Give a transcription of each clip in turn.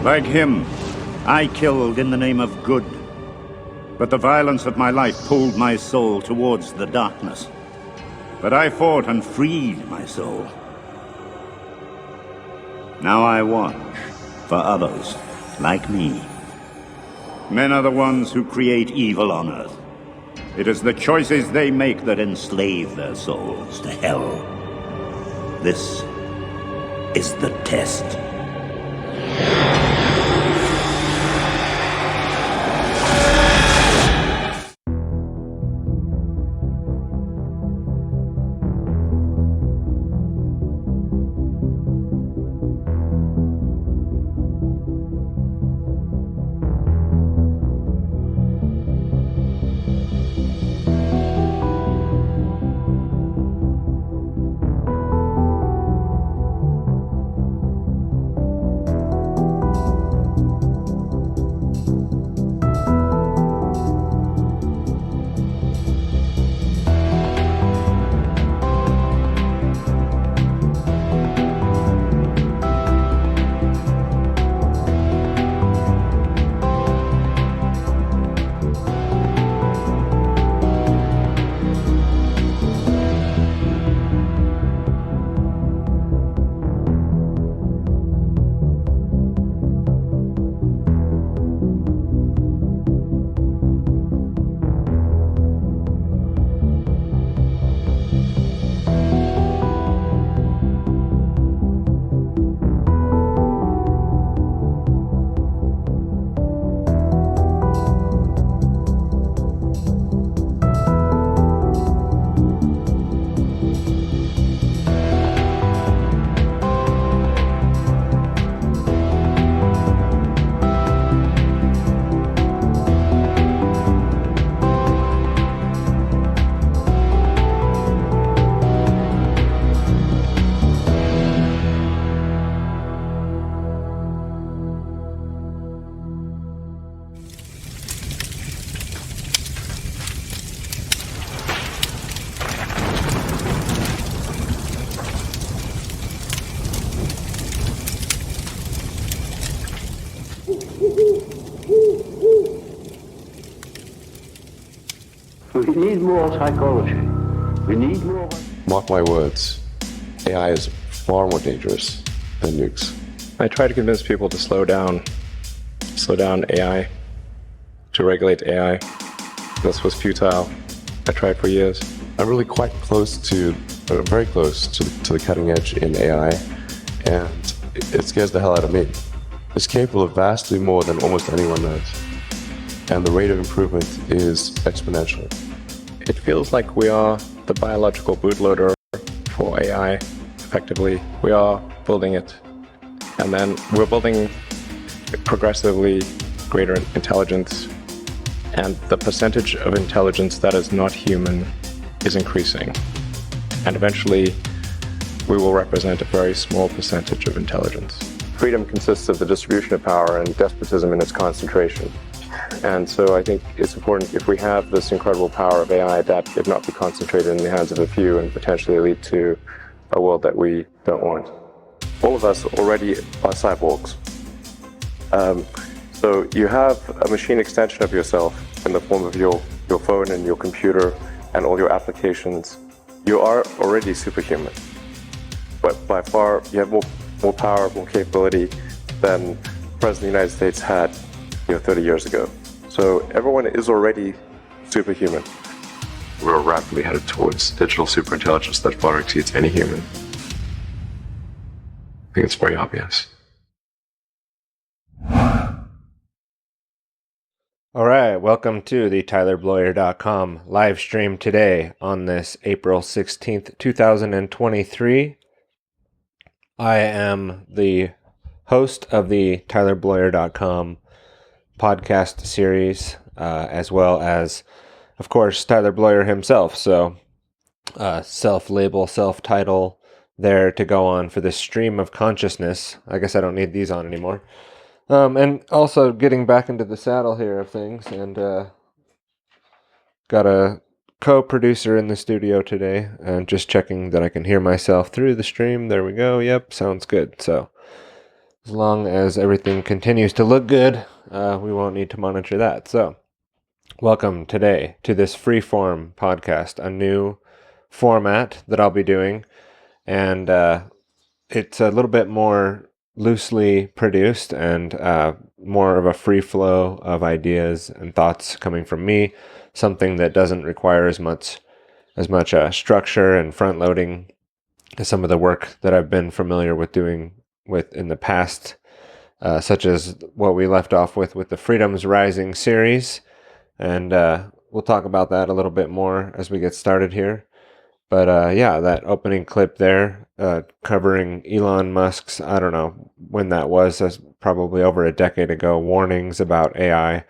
Like him, I killed in the name of good. But the violence of my life pulled my soul towards the darkness. But I fought and freed my soul. Now I watch for others like me. Men are the ones who create evil on Earth. It is the choices they make that enslave their souls to hell. This is the test. We need more psychology. We need more... Mark my words, AI is far more dangerous than nukes. I try to convince people to slow down AI, to regulate AI. This was futile. I tried for years. I'm really quite close to, very close to the cutting edge in AI, and it scares the hell out of me. It's capable of vastly more than almost anyone knows, and the rate of improvement is exponential. It feels like we are the biological bootloader for AI, effectively. We are building it, and then we're building progressively greater intelligence, and the percentage of intelligence that is not human is increasing. And eventually, we will represent a very small percentage of intelligence. Freedom consists of the distribution of power and despotism in its concentration. And so I think it's important, if we have this incredible power of AI, that it not be concentrated in the hands of a few and potentially lead to a world that we don't want. All of us already are cyborgs. So you have a machine extension of yourself in the form of your phone and your computer and all your applications. You are already superhuman. But by far, you have more power, more capability than the President of the United States had 30 years ago. So everyone is already superhuman. We're rapidly headed towards digital superintelligence that far exceeds any human. I think it's very obvious. All right, welcome to the TylerBloyer.com live stream today on this April 16th, 2023. I am the host of the TylerBloyer.com podcast series, as well as, of course, Tyler Bloyer himself. So, self-label, self-title there to go on for this stream of consciousness. I guess I don't need these on anymore. And also getting back into the saddle here of things, and got a co-producer in the studio today, and just checking that I can hear myself through the stream. There we go. Yep, sounds good. So, as long as everything continues to look good, we won't need to monitor that. So, welcome today to this Freeform podcast, a new format that I'll be doing. And it's a little bit more loosely produced and more of a free flow of ideas and thoughts coming from me, something that doesn't require as much structure and front loading as some of the work that I've been familiar with doing with in the past, such as what we left off with the Freedoms Rising series. And we'll talk about that a little bit more as we get started here. But yeah, that opening clip there covering Elon Musk's, I don't know when that was, that's probably over a decade ago, warnings about AI,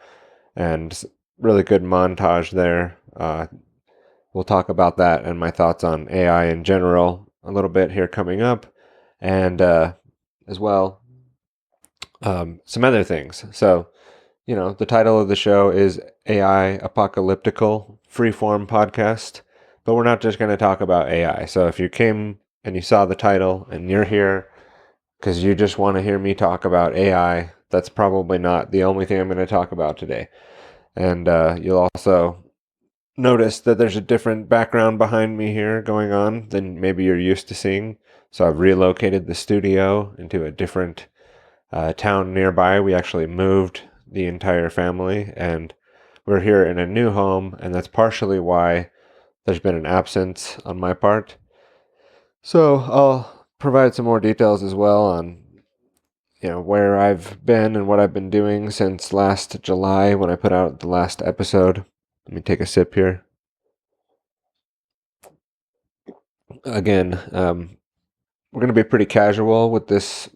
and really good montage there. We'll talk about that and my thoughts on AI in general a little bit here coming up, and as well some other things. So, the title of the show is AI Apocalyptical Freeform Podcast, but we're not just going to talk about AI. So if you came and you saw the title and you're here because you just want to hear me talk about AI, that's probably not the only thing I'm going to talk about today. And you'll also notice that there's a different background behind me here going on than maybe you're used to seeing. So I've relocated the studio into a different town nearby. We actually moved the entire family, and we're here in a new home, and that's partially why there's been an absence on my part. So I'll provide some more details as well on where I've been and what I've been doing since last July when I put out the last episode. Let me take a sip here. Again, we're going to be pretty casual with this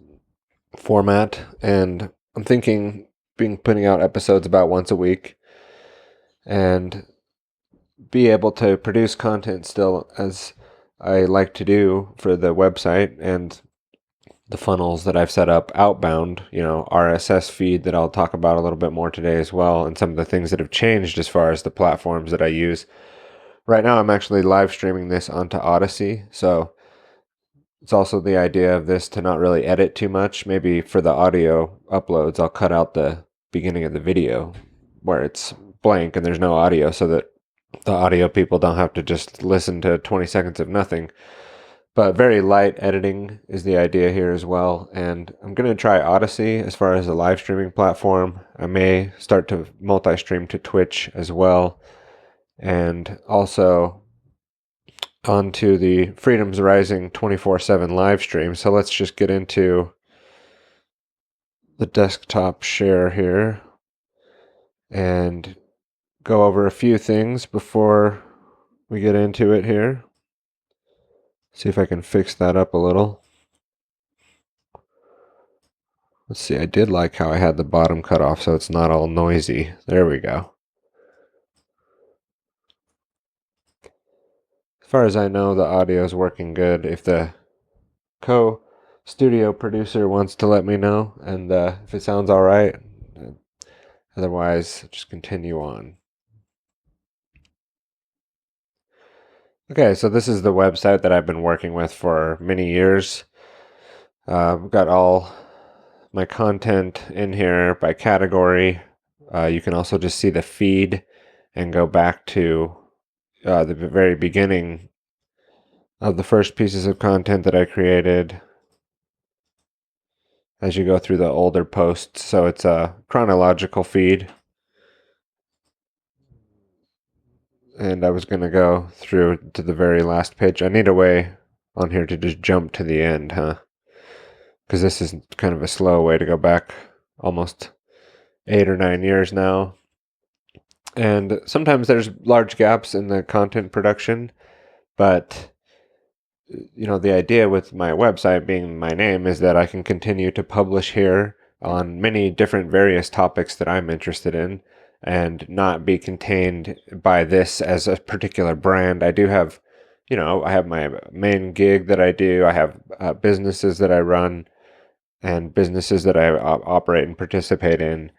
format, and I'm thinking putting out episodes about once a week and be able to produce content still as I like to do for the website and the funnels that I've set up outbound, RSS feed that I'll talk about a little bit more today as well, and some of the things that have changed as far as the platforms that I use. Right now I'm actually live streaming this onto Odyssey, so it's also the idea of this to not really edit too much. Maybe for the audio uploads, I'll cut out the beginning of the video where it's blank and there's no audio, so that the audio people don't have to just listen to 20 seconds of nothing. But very light editing is the idea here as well. And I'm going to try Odyssey as far as a live streaming platform. I may start to multi-stream to Twitch as well. And also onto the Freedoms Rising 24/7 live stream. So let's just get into the desktop share here and go over a few things before we get into it here. See if I can fix that up a little. Let's see, I did like how I had the bottom cut off so it's not all noisy. There we go. As far as I know, the audio is working good. If the co-studio producer wants to let me know, and if it sounds all right, otherwise just continue on. Okay, so this is the website that I've been working with for many years. I've got all my content in here by category. You can also just see the feed and go back to the very beginning of the first pieces of content that I created as you go through the older posts. So it's a chronological feed. And I was going to go through to the very last page. I need a way on here to just jump to the end, huh? Because this is kind of a slow way to go back almost 8 or 9 years now. And sometimes there's large gaps in the content production, but the idea with my website being my name is that I can continue to publish here on many different various topics that I'm interested in and not be contained by this as a particular brand. I do have, I have my main gig that I do. I have businesses that I run and businesses that I operate and participate in.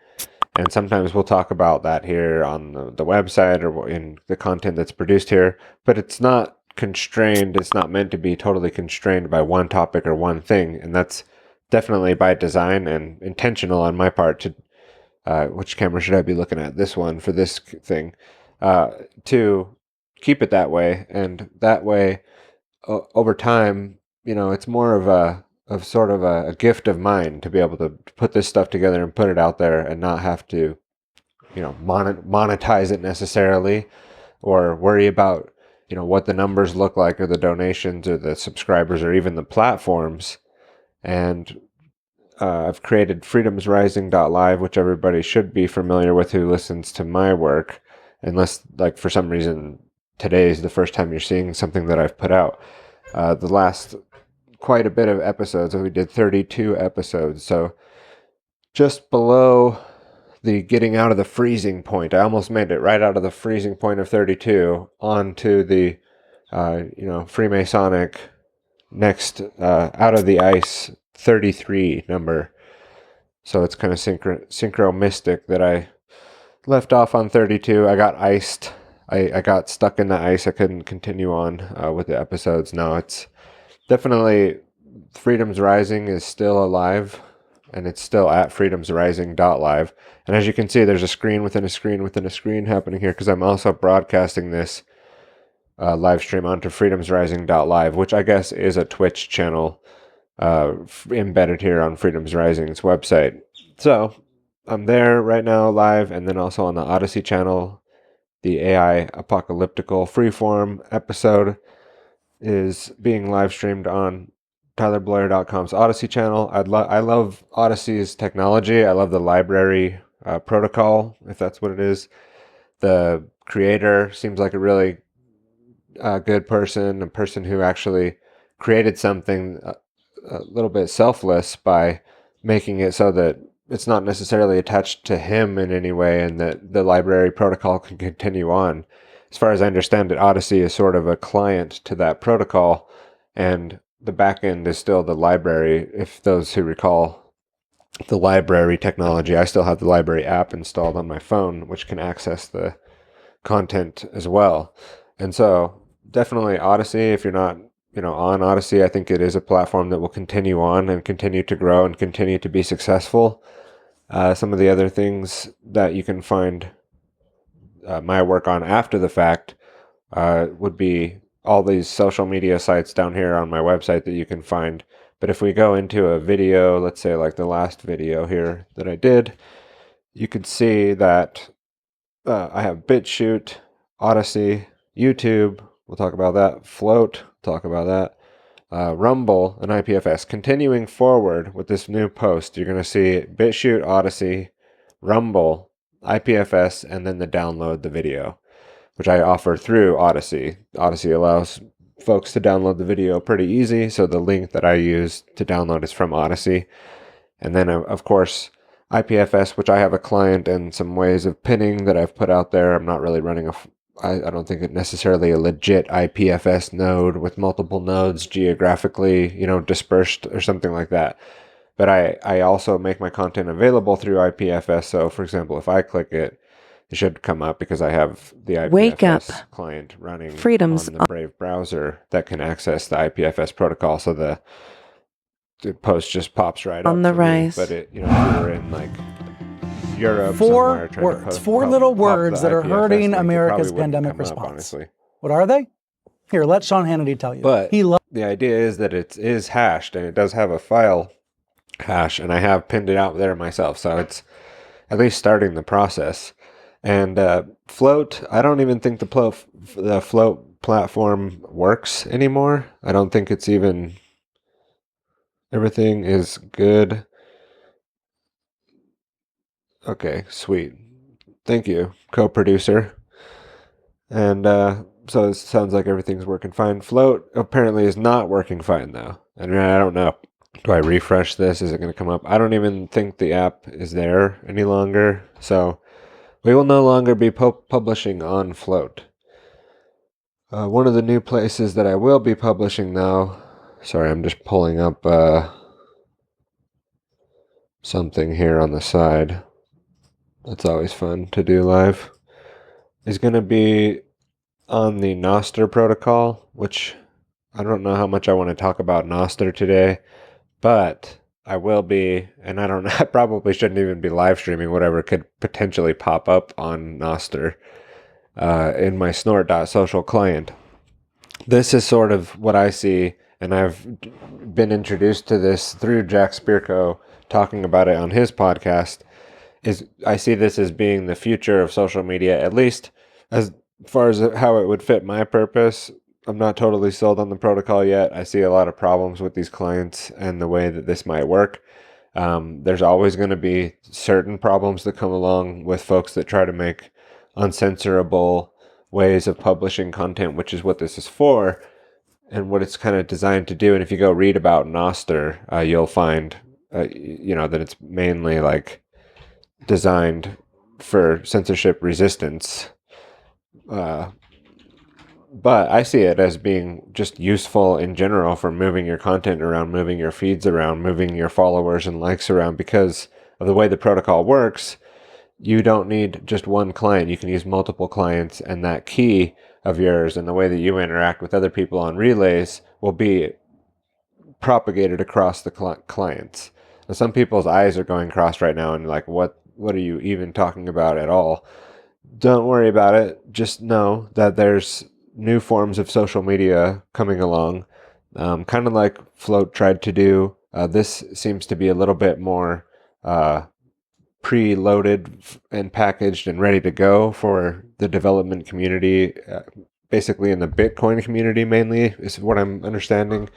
And sometimes we'll talk about that here on the website or in the content that's produced here, but it's not constrained. It's not meant to be totally constrained by one topic or one thing. And that's definitely by design and intentional on my part to, which camera should I be looking at? This one for this thing, to keep it that way. And that way, over time, it's more of sort of a gift of mine to be able to put this stuff together and put it out there and not have to, monetize it necessarily, or worry about, what the numbers look like, or the donations, or the subscribers, or even the platforms. And I've created freedomsrising.live, which everybody should be familiar with who listens to my work, unless, like, for some reason today is the first time you're seeing something that I've put out. The last quite a bit of episodes, we did 32 episodes, so just below the getting out of the freezing point. I almost made it right out of the freezing point of 32 onto the, Freemasonic next, out of the ice 33 number. So it's kind of synchro mystic that I left off on 32. I got iced. I got stuck in the ice. I couldn't continue on with the episodes. Now it's definitely Freedom's Rising is still alive, and it's still at freedomsrising.live. And as you can see, there's a screen within a screen within a screen happening here, because I'm also broadcasting this live stream onto freedomsrising.live, which I guess is a Twitch channel embedded here on Freedom's Rising's website. So I'm there right now live, and then also on the Odyssey channel. The AI Apocalyptical Freeform episode is being live streamed on TylerBloyer.com's Odyssey channel. I love Odyssey's technology. I love the library protocol, if that's what it is. The creator seems like a really good person, a person who actually created something a little bit selfless by making it so that it's not necessarily attached to him in any way, and that the library protocol can continue on. As far as I understand it, Odyssey is sort of a client to that protocol, and the backend is still the library. If those who recall the library technology, I still have the library app installed on my phone, which can access the content as well. And so definitely Odyssey, if you're not on Odyssey, I think it is a platform that will continue on and continue to grow and continue to be successful. Some of the other things that you can find my work on after the fact would be all these social media sites down here on my website that you can find. But if we go into a video, let's say like the last video here that I did, you could see that I have BitChute, Odyssey, YouTube, we'll talk about that, Float, talk about that, Rumble, and IPFS. Continuing forward with this new post, you're going to see BitChute, Odyssey, Rumble, IPFS, and then the download the video, which I offer through Odyssey. Odyssey allows folks to download the video pretty easy, so the link that I use to download is from Odyssey. And then, of course, IPFS, which I have a client and some ways of pinning that I've put out there. I'm not really running I don't think it necessarily a legit IPFS node with multiple nodes geographically, dispersed or something like that. But I also make my content available through IPFS. So, for example, if I click it, it should come up because I have the IPFS client running on the Brave browser that can access the IPFS protocol. So the post just pops right up on the rise. But if you were in like Europe, four little words that are hurting America's pandemic response. Honestly. What are they? Here, let Sean Hannity tell you. But the idea is that it is hashed, and it does have a file hash, and I have pinned it out there myself, so it's at least starting the process. And Float, I don't even think the Float platform works anymore. I don't think it's even... Everything is good. Okay, sweet. Thank you, co-producer. And so it sounds like everything's working fine. Float apparently is not working fine, though. And I don't know. Do I refresh this? Is it going to come up? I don't even think the app is there any longer. So we will no longer be publishing on Float. One of the new places that I will be publishing, though... Sorry, I'm just pulling up something here on the side. That's always fun to do live. Is going to be on the Nostr protocol, which I don't know how much I want to talk about Nostr today, but I will be, and I don't know, I probably shouldn't even be live streaming whatever could potentially pop up on Nostr in my snort.social client. This is sort of what I see, and I've been introduced to this through Jack Spirko talking about it on his podcast, is I see this as being the future of social media, at least as far as how it would fit my purpose. I'm not totally sold on the protocol yet. I see a lot of problems with these clients and the way that this might work. There's always going to be certain problems that come along with folks that try to make uncensorable ways of publishing content, which is what this is for and what it's kind of designed to do. And if you go read about Nostr, you'll find, that it's mainly like designed for censorship resistance. But I see it as being just useful in general for moving your content around, moving your feeds around, moving your followers and likes around, because of the way the protocol works. You don't need just one client. You can use multiple clients, and that key of yours and the way that you interact with other people on relays will be propagated across the clients. Now, some people's eyes are going cross right now and like, what are you even talking about at all? Don't worry about it. Just know that there's new forms of social media coming along, kind of like Float tried to do. This seems to be a little bit more pre-loaded and packaged and ready to go for the development community, basically in the Bitcoin community mainly, is what I'm understanding.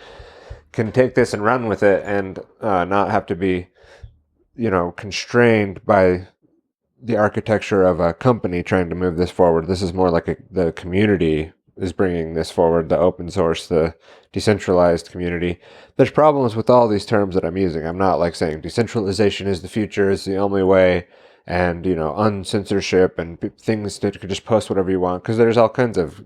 Can take this and run with it and not have to be, constrained by the architecture of a company trying to move this forward. This is more like the community is bringing this forward, the open source, the decentralized community. There's problems with all these terms that I'm using. I'm not like saying decentralization is the future, is the only way, and, uncensorship and things that you could just post whatever you want, because there's all kinds of,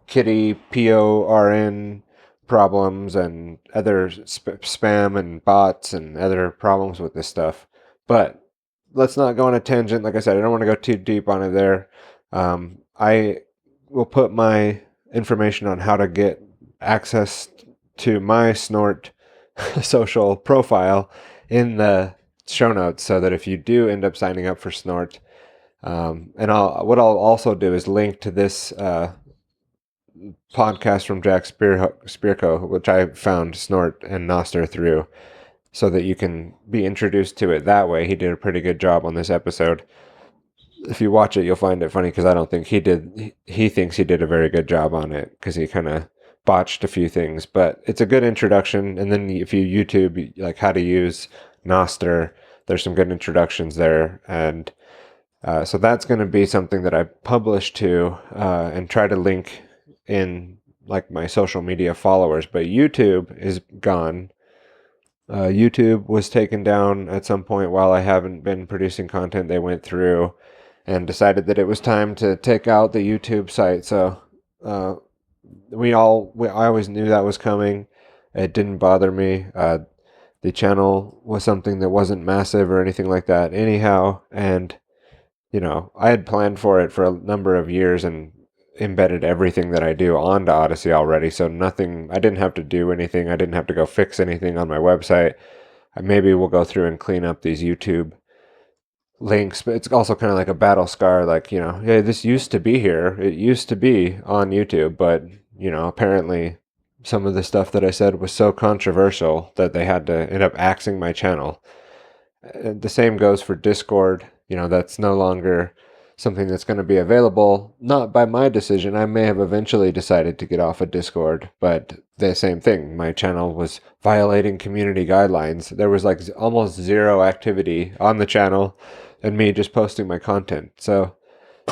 kitty, PORN problems and other spam and bots and other problems with this stuff. But let's not go on a tangent. Like I said, I don't want to go too deep on it there. I will put my information on how to get access to my Snort social profile in the show notes, so that if you do end up signing up for Snort, and what I'll also do is link to this podcast from Jack Spirko, which I found Snort and Nostr through, so that you can be introduced to it that way. He did a pretty good job on this episode. If you watch it, you'll find it funny, because I don't think he did. He thinks he did a very good job on it, because he kind of botched a few things. But it's a good introduction. And then if you YouTube like how to use Nostr, there's some good introductions there. And so that's going to be something that I publish to and try to link in like my social media followers. But YouTube is gone. YouTube was taken down at some point while I haven't been producing content. They went through and decided that it was time to take out the YouTube site. So I always knew that was coming. It didn't bother me. The channel was something that wasn't massive or anything like that anyhow. And, I had planned for it for a number of years and embedded everything that I do onto Odyssey already. So I didn't have to do anything. I didn't have to go fix anything on my website. Maybe we'll go through and clean up these YouTube links, but it's also kind of like a battle scar, like, hey, this used to be here. It used to be on YouTube, but, apparently some of the stuff that I said was so controversial that they had to end up axing my channel. The same goes for Discord. That's no longer something that's going to be available, not by my decision. I may have eventually decided to get off of Discord, but the same thing. My channel was violating community guidelines. There was like almost zero activity on the channel and me just posting my content. So,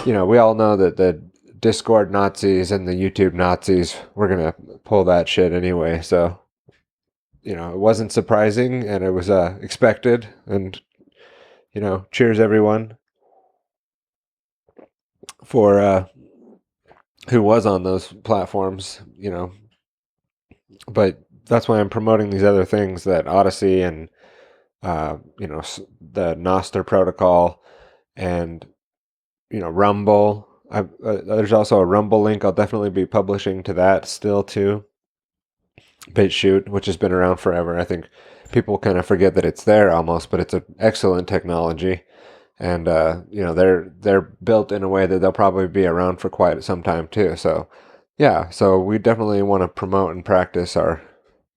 we all know that the Discord Nazis and the YouTube Nazis were going to pull that shit anyway. So, it wasn't surprising, and it was expected. And, cheers everyone for who was on those platforms, but that's why I'm promoting these other things, that Odyssey and the Nostr protocol and Rumble. There's also a Rumble link. I'll definitely be publishing to that still too. BitChute, which has been around forever. I think people kind of forget that it's there almost, but it's an excellent technology. And, they're built in a way that they'll probably be around for quite some time too. So yeah, so we definitely want to promote and practice our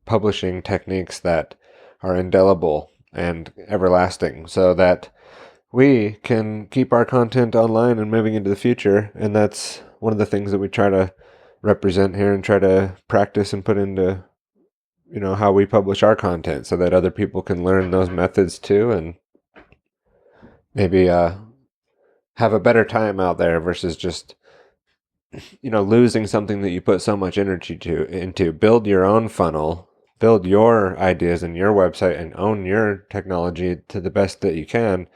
publishing techniques that are indelible and everlasting so that we can keep our content online and moving into the future. And that's one of the things that we try to represent here and try to practice and put into, how we publish our content so that other people can learn those methods too and maybe have a better time out there versus just losing something that you put so much energy into. Build your own funnel, build your ideas in your website, and own your technology to the best that you can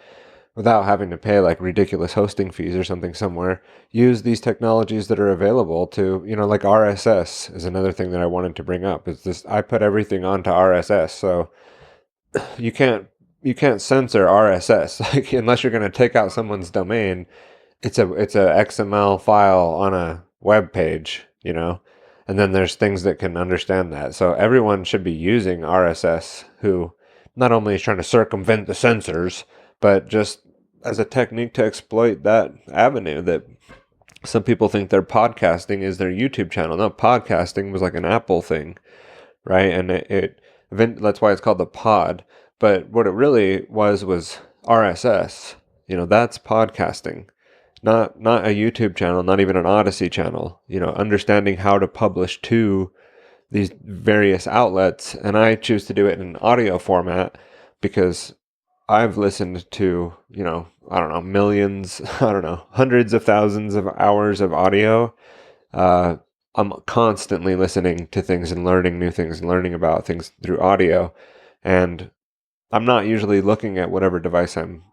without having to pay like ridiculous hosting fees or something somewhere. Use these technologies that are available to, like RSS is another thing that I wanted to bring up. Is this, I put everything onto RSS, so you can't censor RSS like unless you're going to take out someone's domain. It's a XML file on a web page, and then there's things that can understand that. So everyone should be using RSS who not only is trying to circumvent the censors, but just as a technique to exploit that avenue that some people think their podcasting is their YouTube channel. No, podcasting was like an Apple thing, right? And that's why it's called the pod. But what it really was RSS. That's podcasting. Not a YouTube channel, not even an Odyssey channel, understanding how to publish to these various outlets. And I choose to do it in an audio format because I've listened to, millions, hundreds of thousands of hours of audio. I'm constantly listening to things and learning new things and learning about things through audio. And I'm not usually looking at whatever device I'm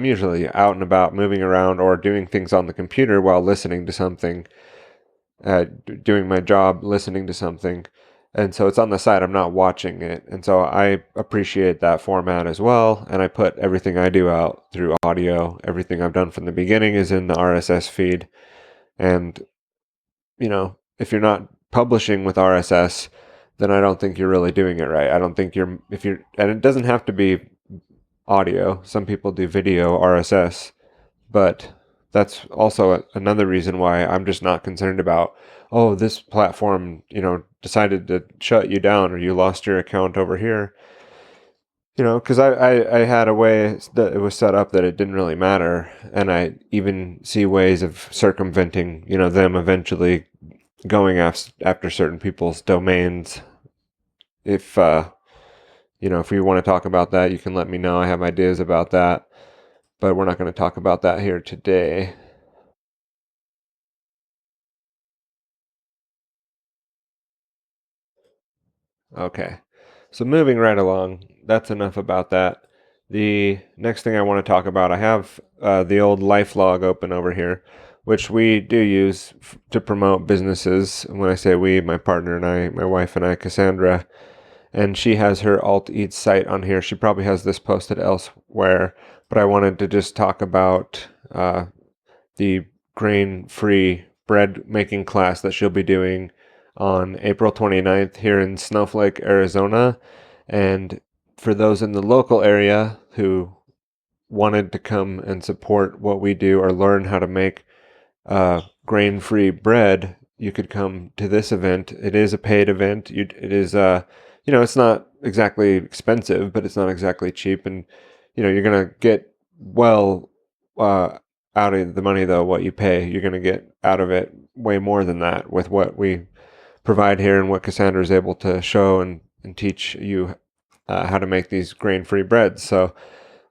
usually out and about moving around or doing things on the computer while listening to something, doing my job, listening to something. And so it's on the side, I'm not watching it. And so I appreciate that format as well. And I put everything I do out through audio. Everything I've done from the beginning is in the RSS feed. And, if you're not publishing with RSS, then I don't think you're really doing it right. I don't think and it doesn't have to be audio. Some people do video RSS, but that's also another reason why I'm just not concerned about, oh, this platform, decided to shut you down or you lost your account over here. Because I had a way that it was set up that it didn't really matter. And I even see ways of circumventing, them eventually going after certain people's domains. If we want to talk about that, you can let me know. I have ideas about that, but we're not going to talk about that here today. Okay, so moving right along, that's enough about that. The next thing I want to talk about, I have the old LifeLog open over here, which we do use to promote businesses. When I say we, my partner and I, my wife and I, Cassandra, and she has her Alt Eats site on here. She probably has this posted elsewhere, but I wanted to just talk about the grain-free bread making class that she'll be doing on April 29th here in Snowflake, Arizona. And for those in the local area who wanted to come and support what we do or learn how to make grain-free bread, you could come to this event. It is a paid event. It is, it's not exactly expensive, but it's not exactly cheap. And, you're going to get out of the money, though, what you pay. You're going to get out of it way more than that with what we provide here and what Cassandra is able to show and teach you how to make these grain-free breads. So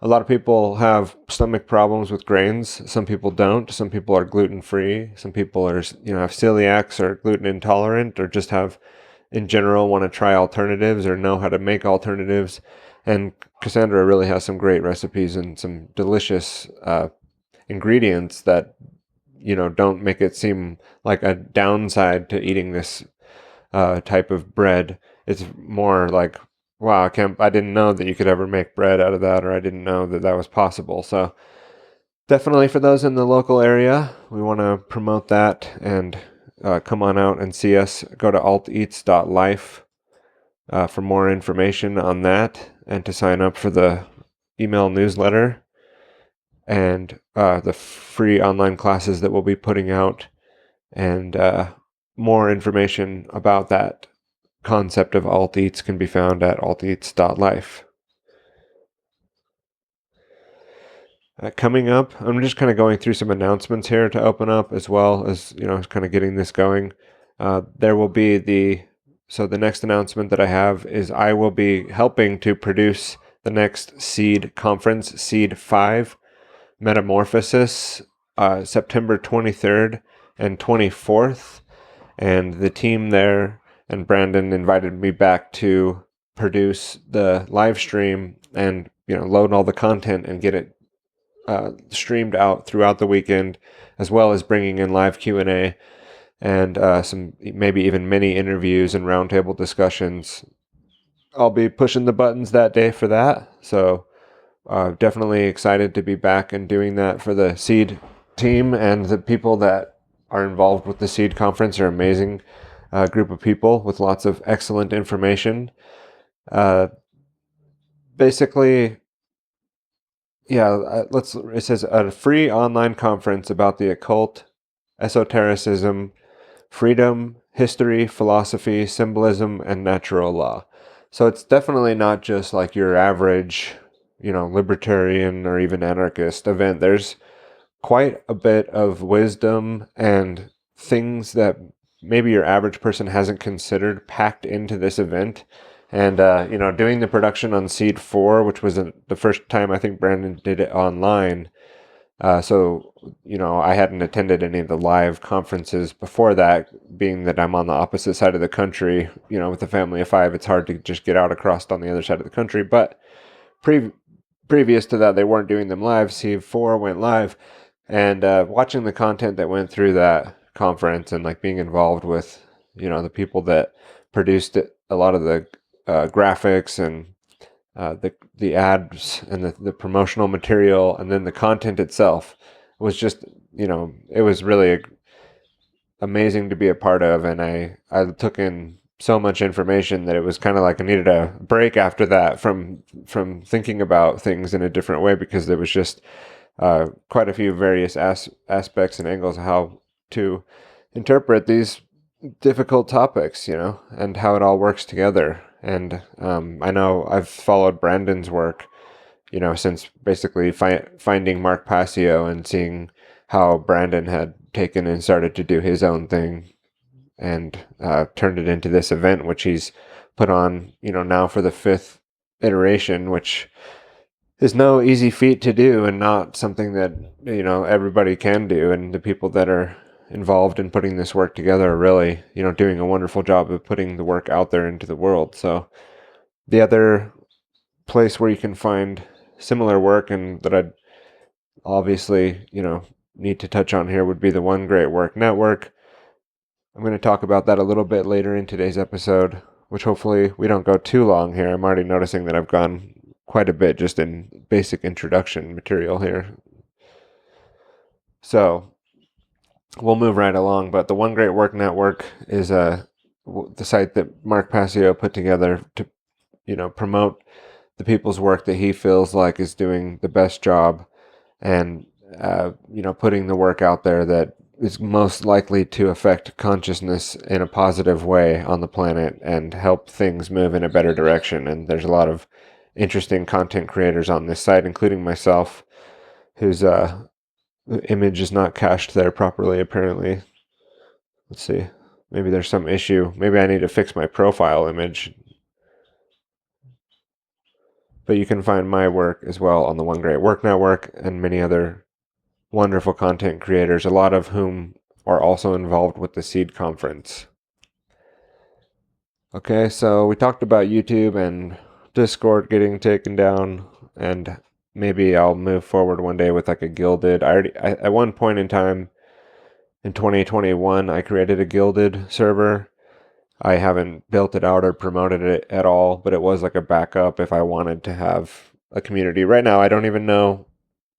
a lot of people have stomach problems with grains. Some people don't. Some people are gluten-free. Some people are, have celiacs or gluten intolerant or just have, in general, want to try alternatives or know how to make alternatives. And Cassandra really has some great recipes and some delicious ingredients that, don't make it seem like a downside to eating this type of bread. It's more like, wow, I didn't know that you could ever make bread out of that, or I didn't know that that was possible. So definitely for those in the local area, we want to promote that and come on out and see us. Go to alteats.life for more information on that. and to sign up for the email newsletter and the free online classes that we'll be putting out, and more information about that concept of alt-eats can be found at alteats.life. Coming up, I'm just kind of going through some announcements here to open up, as well as, kind of getting this going. There will be the next announcement that I have is I will be helping to produce the next Seed conference, Seed 5 Metamorphosis, September 23rd and 24th. And the team there and Brandon invited me back to produce the live stream and, load all the content and get it streamed out throughout the weekend, as well as bringing in live Q&A and some maybe even mini interviews and roundtable discussions. I'll be pushing the buttons that day for that, so definitely excited to be back and doing that for the Seed team, and the people that are involved with the Seed conference are amazing group of people with lots of excellent information. Basically, it says a free online conference about the occult, esotericism, freedom, history, philosophy, symbolism, and natural law. So it's definitely not just like your average, libertarian or even anarchist event. There's quite a bit of wisdom and things that maybe your average person hasn't considered packed into this event. And, doing the production on Seed 4, which was the first time I think Brandon did it online. So, I hadn't attended any of the live conferences before that, being that I'm on the opposite side of the country, with a family of 5, it's hard to just get out across on the other side of the country. But previous to that, they weren't doing them live. Seed 4 went live, and watching the content that went through that conference and like being involved with, the people that produced it, a lot of the graphics and the ads and the promotional material, and then the content itself was just, it was really amazing to be a part of. And I took in so much information that it was kind of like I needed a break after that from thinking about things in a different way, because there was just quite a few various aspects and angles of how to interpret these difficult topics, and how it all works together. And I know I've followed Brandon's work, since basically finding Mark Passio and seeing how Brandon had taken and started to do his own thing and turned it into this event, which he's put on, now for the 5th iteration, which is no easy feat to do and not something that, everybody can do. And the people that are involved in putting this work together are really, doing a wonderful job of putting the work out there into the world. So the other place where you can find similar work, and that I'd obviously, need to touch on here, would be the One Great Work Network. I'm going to talk about that a little bit later in today's episode, which hopefully we don't go too long here. I'm already noticing that I've gone quite a bit just in basic introduction material here. So we'll move right along, but the One Great Work Network is the site that Mark Passio put together to, promote the people's work that he feels like is doing the best job, and, putting the work out there that is most likely to affect consciousness in a positive way on the planet and help things move in a better direction. And there's a lot of interesting content creators on this site, including myself, whose image is not cached there properly, apparently. Let's see. Maybe there's some issue. Maybe I need to fix my profile image. But you can find my work as well on the One Great Work Network and many other wonderful content creators, a lot of whom are also involved with the Seed Conference. Okay, so we talked about YouTube and Discord getting taken down, and maybe I'll move forward one day with like a Gilded. At one point in time in 2021, I created a Gilded server. I haven't built it out or promoted it at all, but it was like a backup if I wanted to have a community. Right now, I don't even know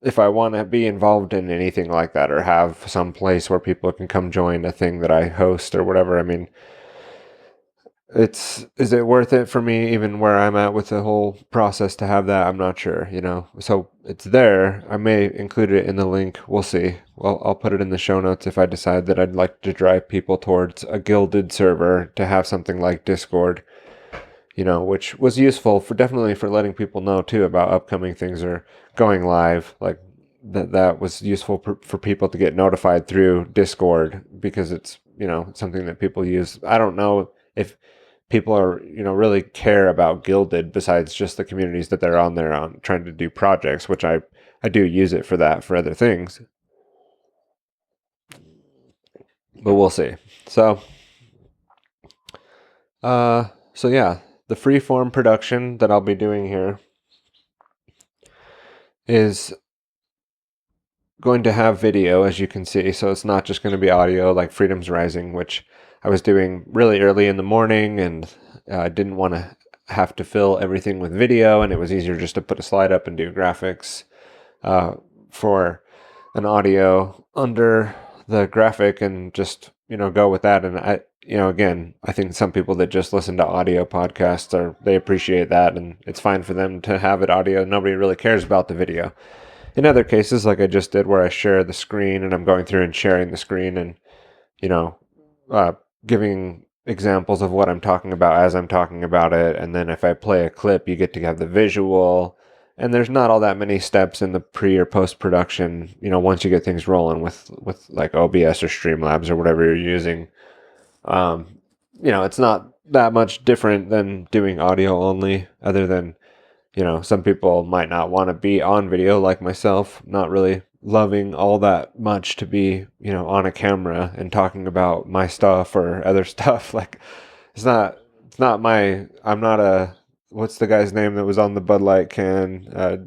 if I want to be involved in anything like that or have some place where people can come join a thing that I host or whatever. I mean, is it worth it for me, even where I'm at with the whole process, to have that? I'm not sure, so it's there. I may include it in the link. We'll see. Well, I'll put it in the show notes if I decide that I'd like to drive people towards a guilded server to have something like Discord, which was useful definitely for letting people know too about upcoming things or going live. Like that was useful for people to get notified through Discord, because it's, something that people use. I don't know if people are, really care about Gilded besides just the communities that they're on there on trying to do projects, which I do use it for that, for other things. But we'll see. So yeah, the freeform production that I'll be doing here is going to have video, as you can see. So it's not just going to be audio like Freedom's Rising, which I was doing really early in the morning, and I didn't want to have to fill everything with video, and it was easier just to put a slide up and do graphics for an audio under the graphic and just, go with that. And again, I think some people that just listen to audio podcasts they appreciate that, and it's fine for them to have it audio. Nobody really cares about the video. In other cases, like I just did, where I share the screen and I'm going through and sharing the screen and, giving examples of what I'm talking about as I'm talking about it. And then if I play a clip, you get to have the visual. And there's not all that many steps in the pre or post production, once you get things rolling with like OBS or Streamlabs or whatever you're using. It's not that much different than doing audio only, other than, some people might not want to be on video, like myself, not really loving all that much to be, on a camera and talking about my stuff or other stuff. Like, I'm not what's the guy's name that was on the Bud Light can?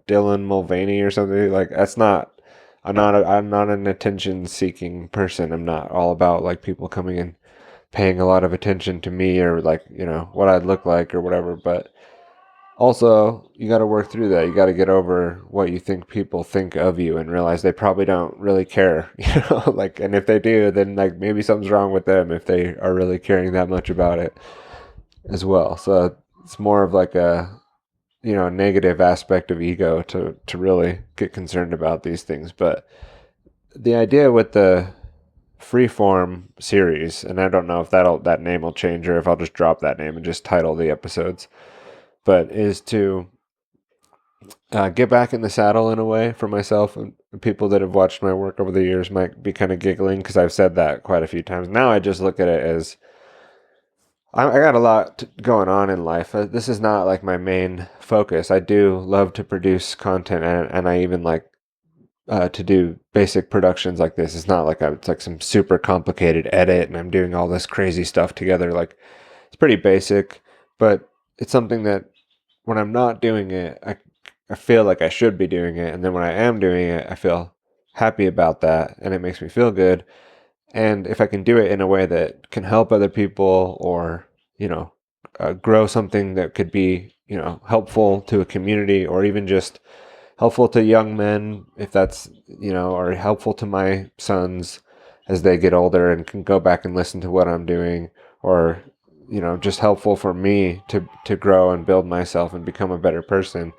Dylan Mulvaney or something. Like, I'm not an attention seeking person. I'm not all about like people coming in paying a lot of attention to me, or like, what I'd look like or whatever. But also, you got to work through that. You got to get over what you think people think of you and realize they probably don't really care, like, and if they do, then like maybe something's wrong with them if they are really caring that much about it as well. So it's more of like a, negative aspect of ego to really get concerned about these things. But the idea with the Freeform series, and I don't know if that name will change or if I'll just drop that name and just title the episodes, but is to get back in the saddle in a way for myself. And people that have watched my work over the years might be kind of giggling because I've said that quite a few times. Now I just look at it as I got a lot going on in life. This is not like my main focus. I do love to produce content, and I even like to do basic productions like this. It's not like it's like some super complicated edit and I'm doing all this crazy stuff together. Like, it's pretty basic, but it's something that when I'm not doing it, I feel like I should be doing it. And then when I am doing it, I feel happy about that, and it makes me feel good. And if I can do it in a way that can help other people, or, grow something that could be, helpful to a community, or even just helpful to young men, if that's, or helpful to my sons as they get older and can go back and listen to what I'm doing, or, just helpful for me to grow and build myself and become a better person,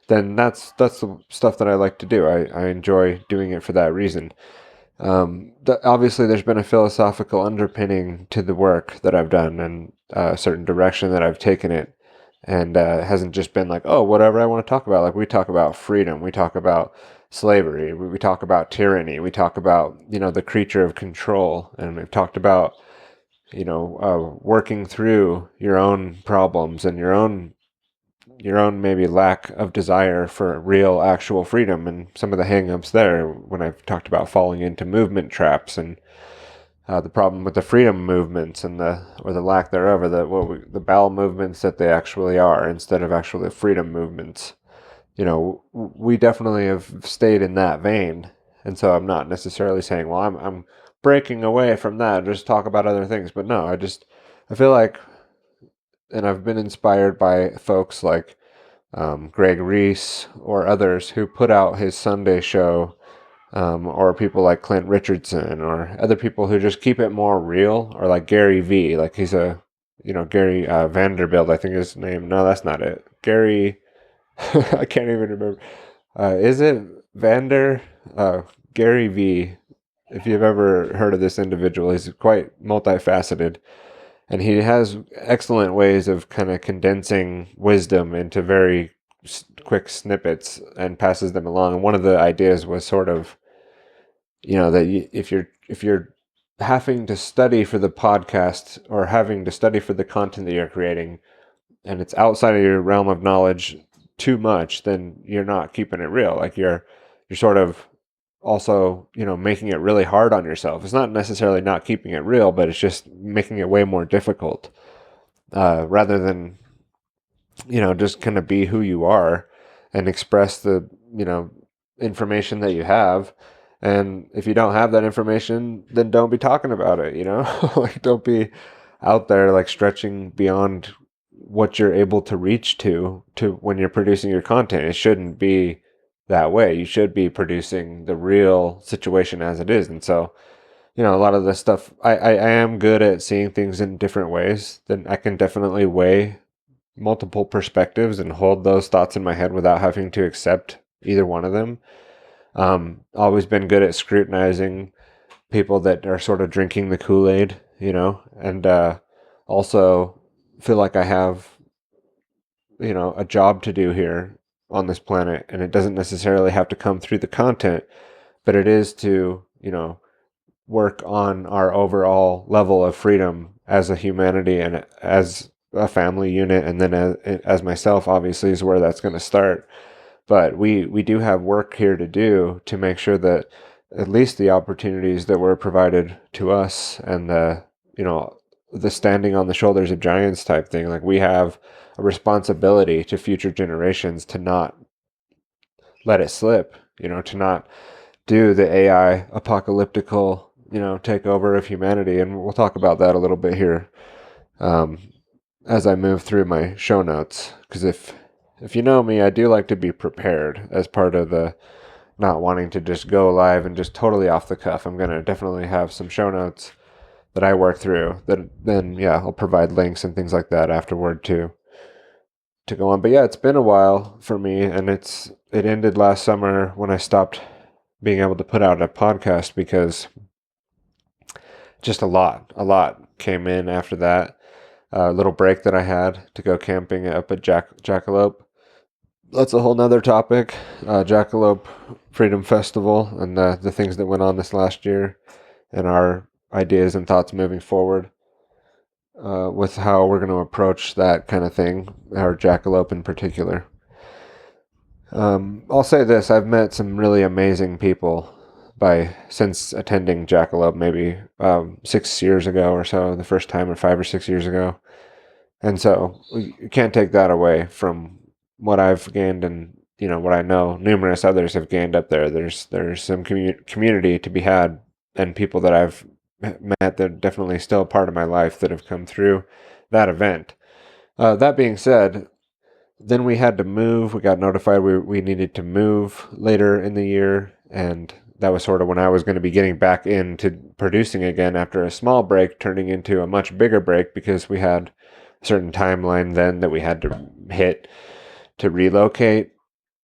then that's the stuff that I like to do. I enjoy doing it for that reason. Obviously, there's been a philosophical underpinning to the work that I've done, and a certain direction that I've taken it. And it hasn't just been like, oh, whatever I want to talk about. Like, we talk about freedom. We talk about slavery. We talk about tyranny. We talk about, the creature of control. And we've talked about, working through your own problems and your own maybe lack of desire for real actual freedom, and some of the hang-ups there when I've talked about falling into movement traps, and the problem with the freedom movements and the lack thereof, or the bowel movements that they actually are instead of actually freedom movements. We definitely have stayed in that vein, and so I'm not necessarily saying, well, I'm breaking away from that, just talk about other things. But no, I feel like, and I've been inspired by folks like Greg Reese or others who put out his Sunday show, or people like Clint Richardson or other people who just keep it more real, or like Gary Vee. Like, he's a Gary Vanderbilt, I think is his name. No, that's not it. Gary, I can't even remember. Is it Vander? Gary V. If you've ever heard of this individual, he's quite multifaceted. And he has excellent ways of kind of condensing wisdom into very quick snippets and passes them along. And one of the ideas was sort of, that if you're having to study for the podcast or having to study for the content that you're creating, and it's outside of your realm of knowledge too much, then you're not keeping it real. Like you're sort of also, making it really hard on yourself. It's not necessarily not keeping it real, but it's just making it way more difficult, rather than, just kind of be who you are and express the, information that you have. And if you don't have that information, then don't be talking about it, like don't be out there like stretching beyond what you're able to reach to when you're producing your content. It shouldn't be that way. You should be producing the real situation as it is. And so, a lot of this stuff, I am good at seeing things in different ways. Then I can definitely weigh multiple perspectives and hold those thoughts in my head without having to accept either one of them. Always been good at scrutinizing people that are sort of drinking the Kool-Aid, and also feel like I have, a job to do here on this planet, and it doesn't necessarily have to come through the content, but it is to, work on our overall level of freedom as a humanity and as a family unit, and then as myself, obviously, is where that's going to start. But we do have work here to do to make sure that at least the opportunities that were provided to us and the standing on the shoulders of giants type thing, like we have a responsibility to future generations to not let it slip, to not do the AI apocalyptical, takeover of humanity. And we'll talk about that a little bit here as I move through my show notes. Because if you know me, I do like to be prepared as part of the not wanting to just go live and just totally off the cuff. I'm going to definitely have some show notes that I work through that then, I'll provide links and things like that afterward to go on. But yeah, it's been a while for me, and it ended last summer when I stopped being able to put out a podcast because just a lot came in after that. Little break that I had to go camping up at Jackalope. That's a whole nother topic. Jackalope Freedom Festival and the things that went on this last year and our ideas and thoughts moving forward with how we're going to approach that kind of thing, or Jackalope in particular. I'll say this, I've met some really amazing people since attending Jackalope maybe 6 years ago or so, the first time, or 5 or 6 years ago. And so you can't take that away from what I've gained and, what I know numerous others have gained up there. There's some community to be had, and people that I've met that are definitely still a part of my life that have come through that event. That being said, then we had to move. We got notified we needed to move later in the year, and that was sort of when I was going to be getting back into producing again after a small break, turning into a much bigger break because we had a certain timeline then that we had to hit to relocate.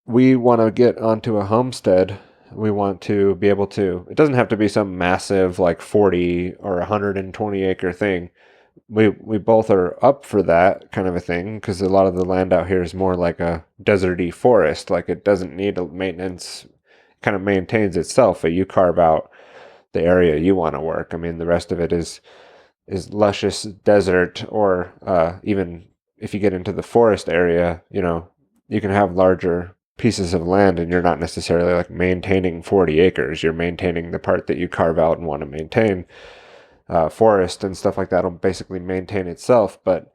We want to get onto a homestead. We want to be able to, it doesn't have to be some massive like 40 or 120 acre thing. We both are up for that kind of a thing because a lot of the land out here is more like a deserty forest. Like it doesn't need a maintenance, kind of maintains itself, but you carve out the area you want to work. I mean, the rest of it is luscious desert, or even if you get into the forest area, you can have larger pieces of land and you're not necessarily like maintaining 40 acres. You're maintaining the part that you carve out and want to maintain. Forest and stuff like that will basically maintain itself, but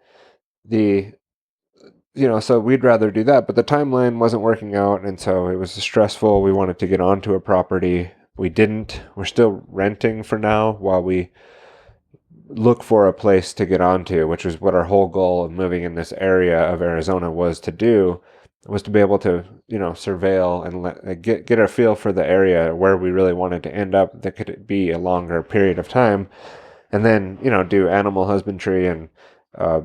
so we'd rather do that, but the timeline wasn't working out, and so it was stressful. We wanted to get onto a property. We didn't. We're still renting for now while we look for a place to get onto, which was what our whole goal of moving in this area of Arizona was to do, was to be able to, surveil and get a feel for the area where we really wanted to end up that could be a longer period of time. And then, do animal husbandry and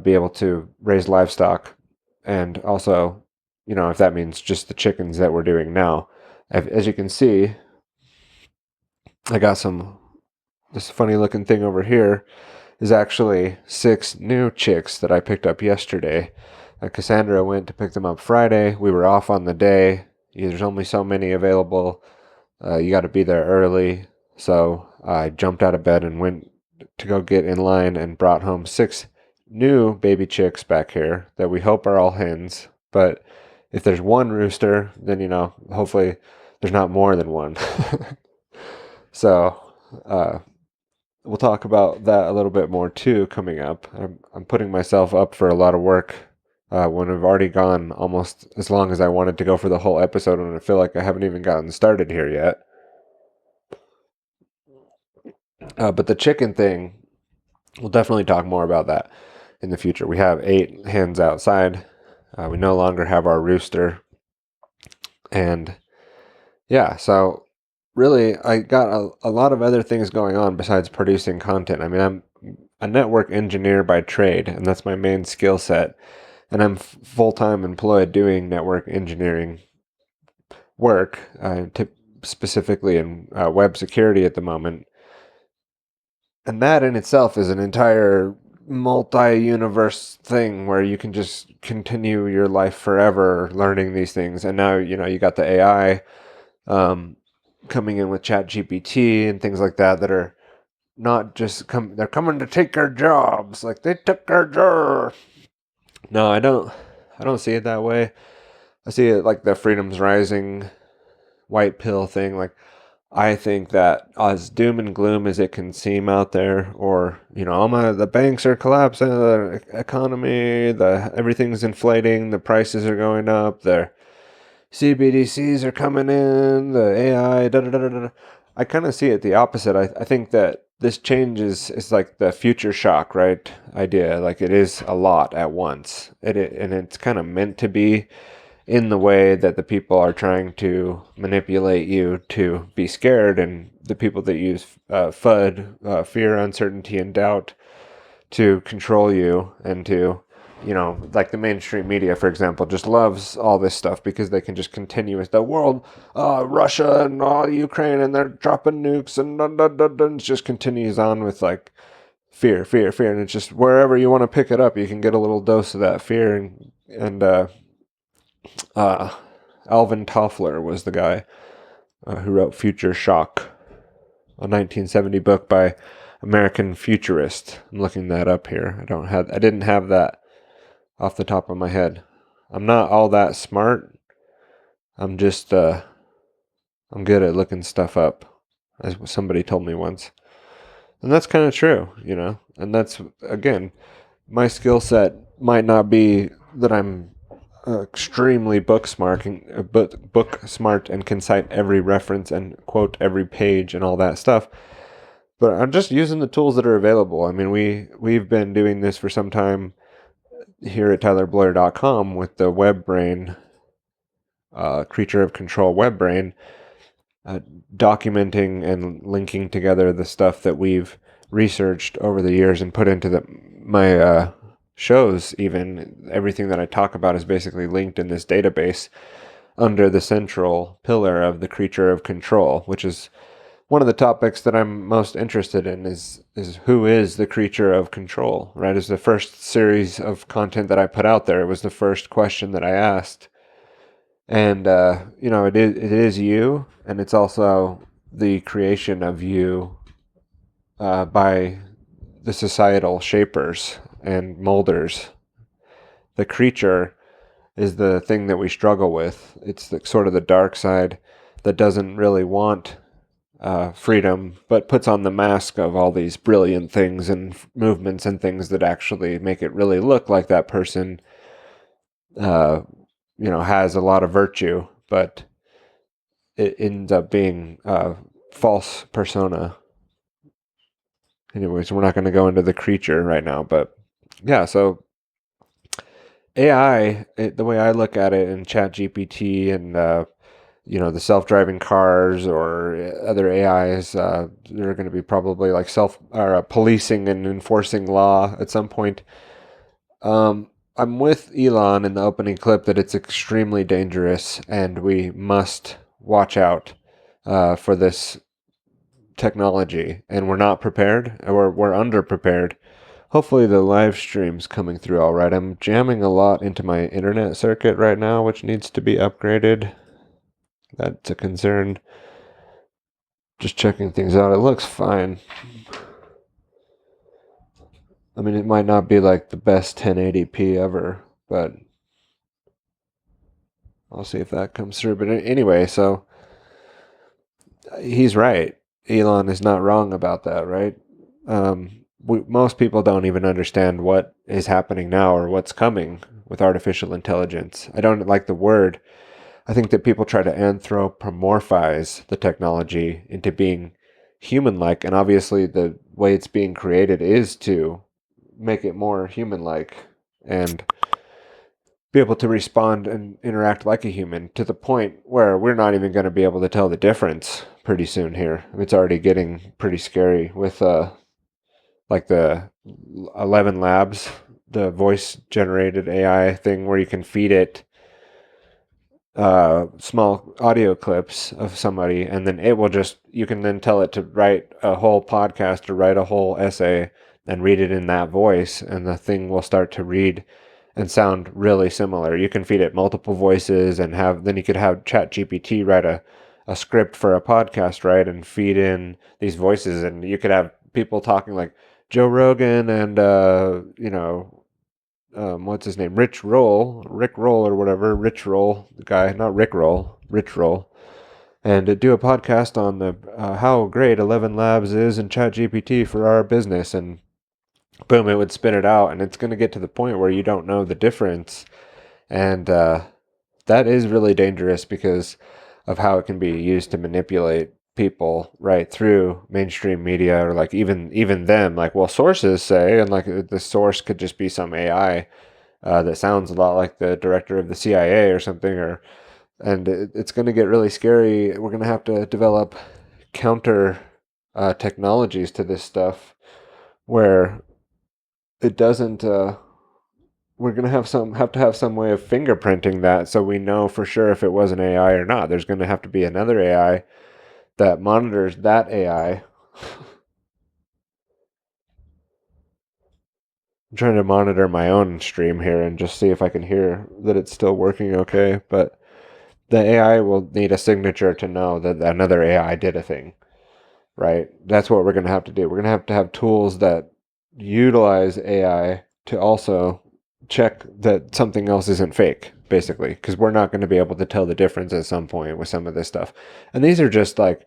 be able to raise livestock, and also, if that means just the chickens that we're doing now. As you can see, I got this funny looking thing over here is actually 6 new chicks that I picked up yesterday. Cassandra went to pick them up Friday. We were off on the day. There's only so many available. You got to be there early. So I jumped out of bed and went to go get in line and brought home 6 new baby chicks back here that we hope are all hens. But if there's one rooster, then, hopefully there's not more than one. So we'll talk about that a little bit more too coming up. I'm putting myself up for a lot of work when I've already gone almost as long as I wanted to go for the whole episode, and I feel like I haven't even gotten started here yet. But the chicken thing, we'll definitely talk more about that in the future. We have 8 hens outside. We no longer have our rooster. And yeah, so really, I got a lot of other things going on besides producing content. I mean, I'm a network engineer by trade, and that's my main skill set. And I'm full-time employed doing network engineering work, specifically in web security at the moment. And that in itself is an entire multi-universe thing where you can just continue your life forever learning these things. And now, you got the AI coming in with ChatGPT and things like that are not just they're coming to take our jobs. Like, they took our job. No, I don't see it that way. I see it like the Freedom's Rising white pill thing. Like, I think that as doom and gloom as it can seem out there, or, the banks are collapsing, the economy, everything's inflating, the prices are going up, the CBDCs are coming in, the AI, I kind of see it the opposite. I think that this change is like the future shock, right? Idea. Like, it is a lot at once. And it's kind of meant to be, in the way that the people are trying to manipulate you to be scared, and the people that use FUD, fear, uncertainty, and doubt, to control you, and to, like the mainstream media, for example, just loves all this stuff because they can just continue with the world, Russia and Ukraine, and they're dropping nukes, and it just continues on with like fear, and it's just wherever you want to pick it up, you can get a little dose of that fear. And Alvin Toffler was the guy who wrote Future Shock, a 1970 book by American futurist. I'm looking that up here. I didn't have that off the top of my head. I'm not all that smart. I'm just I'm good at looking stuff up, as somebody told me once. And that's kind of true, And that's, again, my skill set might not be that I'm extremely book smart and can cite every reference and quote every page and all that stuff, but I'm just using the tools that are available. I mean, we've been doing this for some time here at TylerBloyer.com with the WebBrain, Creature of Control WebBrain, documenting and linking together the stuff that we've researched over the years and put into my shows. Even everything that I talk about is basically linked in this database under the central pillar of the Creature of Control, which is one of the topics that I'm most interested in. Is who is the Creature of Control, right? It's the first series of content that I put out there. It was the first question that I asked. And, it is you, and it's also the creation of you by the societal shapers and molders. The creature is the thing that we struggle with. It's sort of the dark side that doesn't really want freedom, but puts on the mask of all these brilliant things and movements and things that actually make it really look like that person has a lot of virtue, but it ends up being a false persona. Anyways, we're not going to go into the creature right now, but yeah, so AI, the way I look at it in ChatGPT and, the self-driving cars or other AIs, they're going to be probably like policing and enforcing law at some point. I'm with Elon in the opening clip that it's extremely dangerous and we must watch out for this technology, and we're not prepared, or we're underprepared. Hopefully the live stream's coming through all right. I'm jamming a lot into my internet circuit right now, which needs to be upgraded. That's a concern. Just checking things out. It looks fine. I mean, it might not be like the best 1080p ever, but I'll see if that comes through. But anyway, so he's right. Elon is not wrong about that, right? Most people don't even understand what is happening now or what's coming with artificial intelligence. I don't like the word. I think that people try to anthropomorphize the technology into being human-like, and obviously the way it's being created is to make it more human-like and be able to respond and interact like a human, to the point where we're not even going to be able to tell the difference pretty soon here. It's already getting pretty scary with like the 11 Labs, the voice-generated AI thing where you can feed it small audio clips of somebody, and then it will just, you can then tell it to write a whole podcast or write a whole essay and read it in that voice, and the thing will start to read and sound really similar. You can feed it multiple voices and then you could have ChatGPT write a script for a podcast, right, and feed in these voices, and you could have people talking like Joe Rogan and what's his name? Rick Roll or whatever. Rich Roll, the guy, not Rick Roll, Rich Roll. And do a podcast on the how great 11 Labs is and ChatGPT for our business. And boom, it would spit it out. And it's going to get to the point where you don't know the difference. And that is really dangerous because of how it can be used to manipulate people right through mainstream media, or like even them, like, well, sources say, and like the source could just be some AI that sounds a lot like the director of the CIA or something, and it's going to get really scary. We're going to have to develop counter technologies to this stuff where it doesn't we're going to have to have some way of fingerprinting that, so we know for sure if it was an AI or not. There's going to have to be another AI that monitors that AI. I'm trying to monitor my own stream here and just see if I can hear that it's still working okay, but the AI will need a signature to know that another AI did a thing, right? That's what we're going to have to do. We're going to have tools that utilize AI to also check that something else isn't fake, basically, because we're not going to be able to tell the difference at some point with some of this stuff. And these are just like,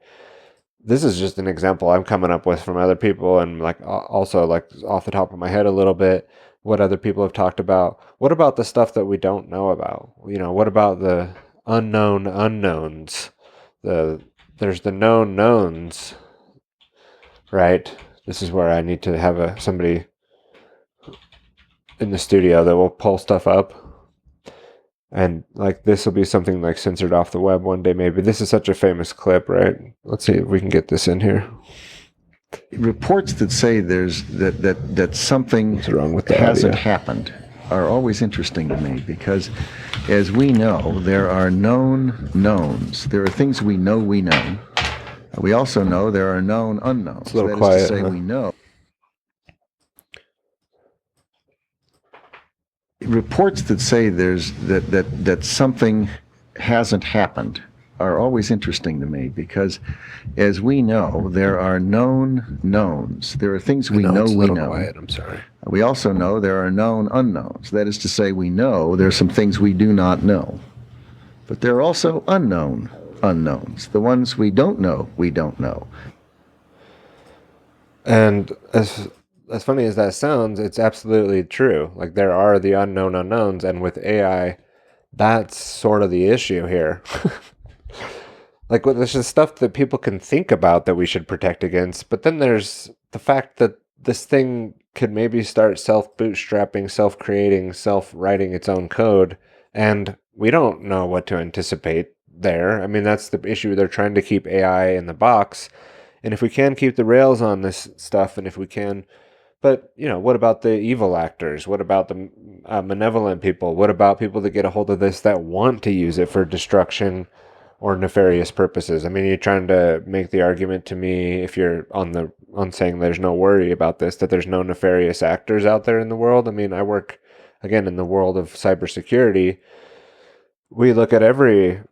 this is just an example I'm coming up with from other people, and like also like off the top of my head a little bit, what other people have talked about. What about the stuff that we don't know about? What about the unknown unknowns? There's the known knowns, right? This is where I need to have somebody in the studio that will pull stuff up. And like this will be something like censored off the web one day, maybe. This is such a famous clip, right? Let's see if we can get this in here. Reports that say that something hasn't happened are always interesting to me, because as we know, there are known knowns. There are things we know. We also know there are known unknowns. It's a little quiet. That is to say, we know. Reports that say that something hasn't happened are always interesting to me, because as we know, there are known knowns. There are things we know. Quiet. I'm sorry. We also know there are known unknowns. That is to say, we know there are some things we do not know. But there are also unknown unknowns. The ones we don't know, we don't know. And as funny as that sounds, it's absolutely true. Like, there are the unknown unknowns, and with AI, that's sort of the issue here. Like, there's just stuff that people can think about that we should protect against, but then there's the fact that this thing could maybe start self-bootstrapping, self-creating, self-writing its own code, and we don't know what to anticipate there. I mean, that's the issue. They're trying to keep AI in the box, and if we can keep the rails on this stuff, and if we can But, what about the evil actors? What about the malevolent people? What about people that get a hold of this that want to use it for destruction or nefarious purposes? I mean, you're trying to make the argument to me, if you're on saying there's no worry about this, that there's no nefarious actors out there in the world. I mean, I work, again, in the world of cybersecurity. We look at everybody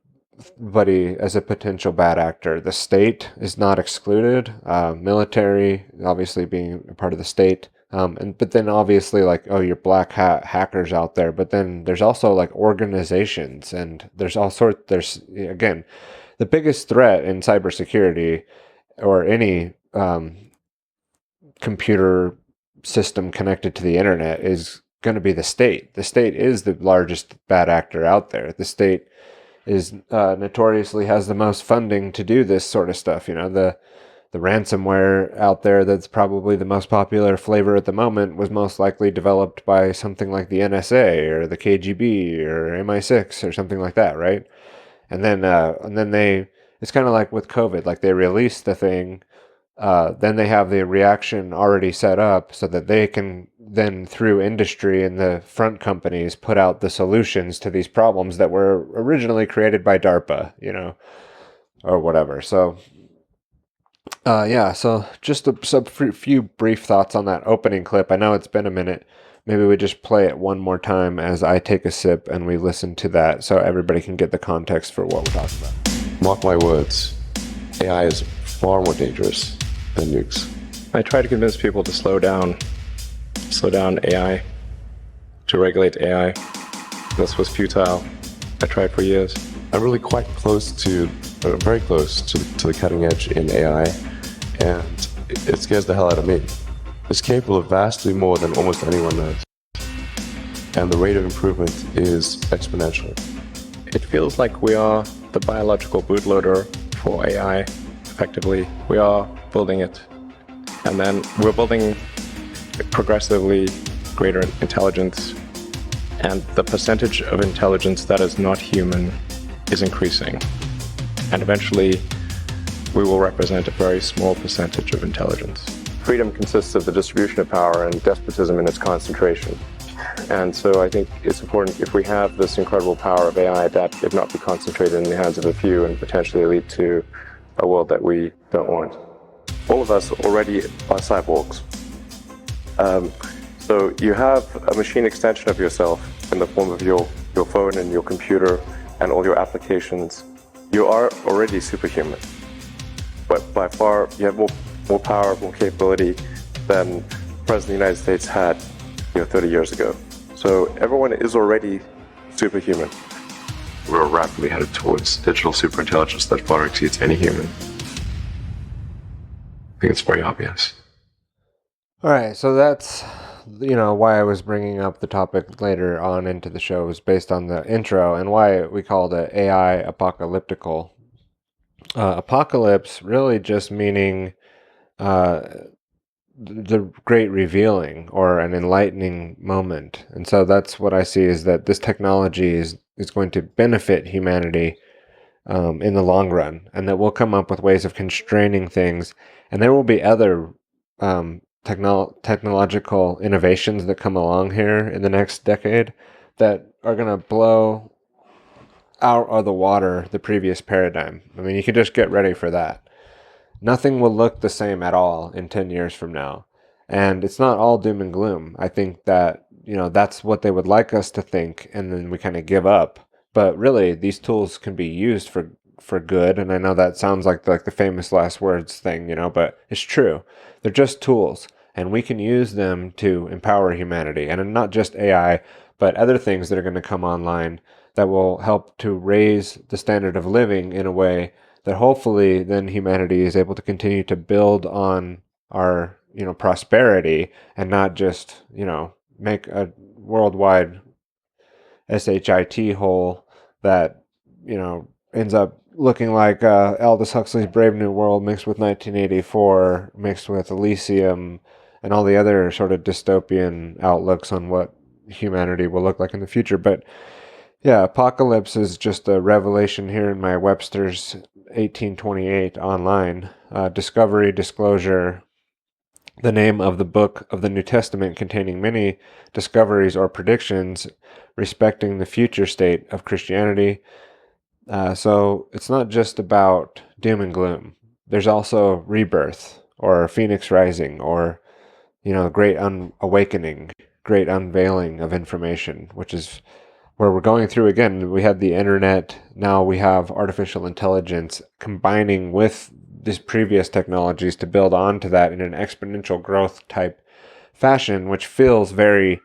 as a potential bad actor. The state is not excluded. Military, obviously being a part of the state. But then obviously, like, oh, you're black hat hackers out there. But then there's also like organizations, and there's all sorts. There's, again, the biggest threat in cybersecurity or any computer system connected to the internet is going to be the state. The state is the largest bad actor out there. The state is notoriously has the most funding to do this sort of stuff. The ransomware out there that's probably the most popular flavor at the moment was most likely developed by something like the NSA or the KGB or MI6 or something like that, right? And then it's kind of like with COVID, like they release the thing, then they have the reaction already set up so that they can then, through industry and the front companies, put out the solutions to these problems that were originally created by DARPA, or whatever. So, so just a few brief thoughts on that opening clip. I know it's been a minute. Maybe we just play it one more time as I take a sip and we listen to that so everybody can get the context for what we're talking about. Mark my words, AI is far more dangerous than nukes. I try to convince people to slow down AI, to regulate AI. This was futile. I tried for years. I'm really quite close to, very close to the cutting edge in AI, and it scares the hell out of me. It's capable of vastly more than almost anyone knows, and the rate of improvement is exponential. It feels like we are the biological bootloader for AI, effectively. We are building it, and then we're building progressively greater intelligence, and the percentage of intelligence that is not human is increasing. And eventually, we will represent a very small percentage of intelligence. Freedom consists of the distribution of power and despotism in its concentration. And so I think it's important, if we have this incredible power of AI, that it not be concentrated in the hands of a few and potentially lead to a world that we don't want. All of us already are cyborgs. So you have a machine extension of yourself in the form of your phone and your computer and all your applications. You are already superhuman, but by far you have more power, more capability than the President of the United States had 30 years ago. So everyone is already superhuman. We're rapidly headed towards digital superintelligence that far exceeds any human. I think it's very obvious. All right, so that's why I was bringing up the topic later on into the show was based on the intro and why we called it AI Apocalyptical. Apocalypse really just meaning the great revealing or an enlightening moment. And so that's what I see, is that this technology is going to benefit humanity in the long run, and that we'll come up with ways of constraining things, and there will be other technological innovations that come along here in the next decade that are going to blow out of the water the previous paradigm. I mean, you can just get ready for that. Nothing will look the same at all in 10 years from now. And it's not all doom and gloom. I think that, that's what they would like us to think, and then we kind of give up. But really, these tools can be used for good. And I know that sounds like the famous last words thing, but it's true. They're just tools, and we can use them to empower humanity. And not just AI, but other things that are going to come online that will help to raise the standard of living in a way that hopefully then humanity is able to continue to build on our, prosperity, and not just, make a worldwide SHIT hole that, ends up looking like Aldous Huxley's Brave New World mixed with 1984, mixed with Elysium, and all the other sort of dystopian outlooks on what humanity will look like in the future. But yeah, apocalypse is just a revelation here in my Webster's 1828 online. Discovery, disclosure, the name of the book of the New Testament containing many discoveries or predictions respecting the future state of Christianity. So it's not just about doom and gloom. There's also rebirth, or phoenix rising, or, great awakening, great unveiling of information, which is where we're going through again. We had the internet, now we have artificial intelligence combining with these previous technologies to build onto that in an exponential growth type fashion, which feels very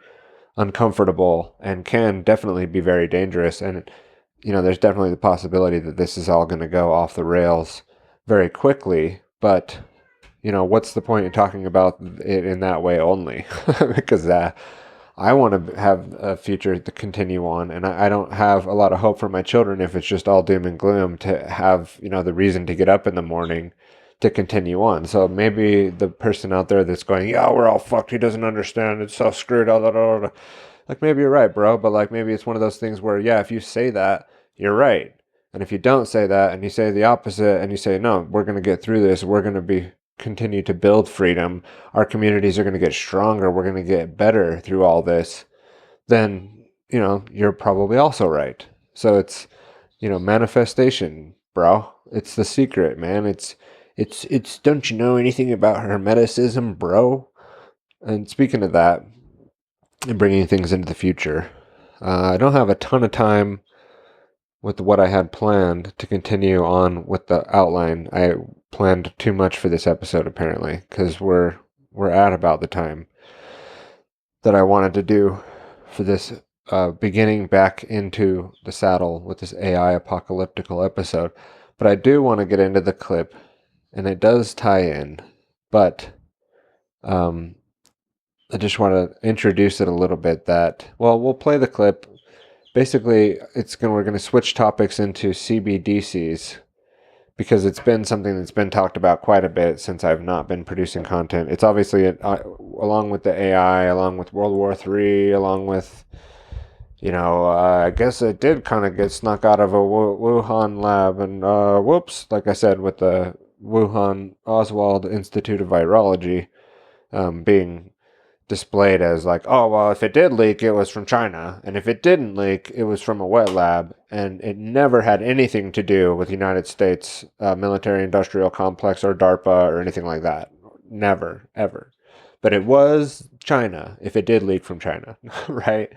uncomfortable and can definitely be very dangerous. And there's definitely the possibility that this is all going to go off the rails very quickly. But, what's the point in talking about it in that way only? Because I want to have a future to continue on, and I don't have a lot of hope for my children if it's just all doom and gloom to have, the reason to get up in the morning to continue on. So maybe the person out there that's going, yeah, we're all fucked, he doesn't understand, it's so screwed, like, maybe you're right, bro, but like maybe it's one of those things where, yeah, if you say that, you're right. And if you don't say that and you say the opposite and you say, no, we're going to get through this, we're going to continue to build freedom, our communities are going to get stronger, we're going to get better through all this, then, you're probably also right. So it's, manifestation, bro. It's the secret, man. It's don't you know anything about Hermeticism, bro? And speaking of that, and bringing things into the future, I don't have a ton of time with what I had planned to continue on with the outline. I planned too much for this episode, apparently, because we're at about the time that I wanted to do for this beginning back into the saddle with this AI apocalyptical episode. But I do want to get into the clip, and it does tie in, but I just want to introduce it a little bit. We'll play the clip. Basically, we're going to switch topics into CBDCs, because it's been something that's been talked about quite a bit since I've not been producing content. It's obviously, along with the AI, along with World War III, along with, I guess it did kind of get snuck out of a Wuhan lab, and whoops, like I said, with the Wuhan Oswald Institute of Virology being displayed as like, oh, well, if it did leak, it was from China, and if it didn't leak, it was from a wet lab, and it never had anything to do with the United States military industrial complex or DARPA or anything like that. Never, ever. But it was China if it did leak from China, right?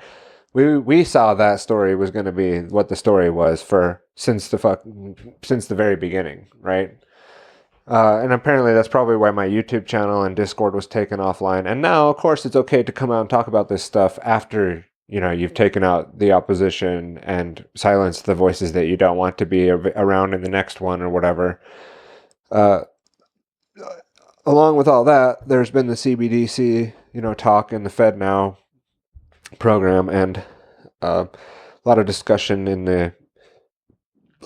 We saw that story was going to be what the story was since the very beginning, right? And apparently that's probably why my YouTube channel and Discord was taken offline. And now, of course, it's okay to come out and talk about this stuff after, you've taken out the opposition and silenced the voices that you don't want to be around in the next one or whatever. Along with all that, there's been the CBDC, talk in the FedNow program, and a lot of discussion in the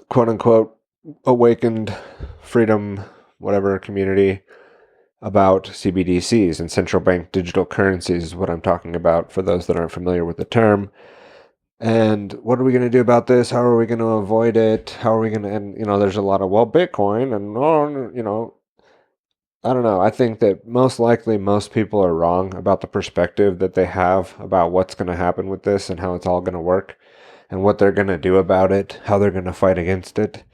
quote-unquote awakened freedom whatever community about CBDCs and central bank digital currencies is what I'm talking about for those that aren't familiar with the term. And what are we going to do about this? How are we going to avoid it? How are we going to, and there's a lot of, Bitcoin and, I don't know. I think that most likely most people are wrong about the perspective that they have about what's going to happen with this and how it's all going to work and what they're going to do about it, how they're going to fight against it.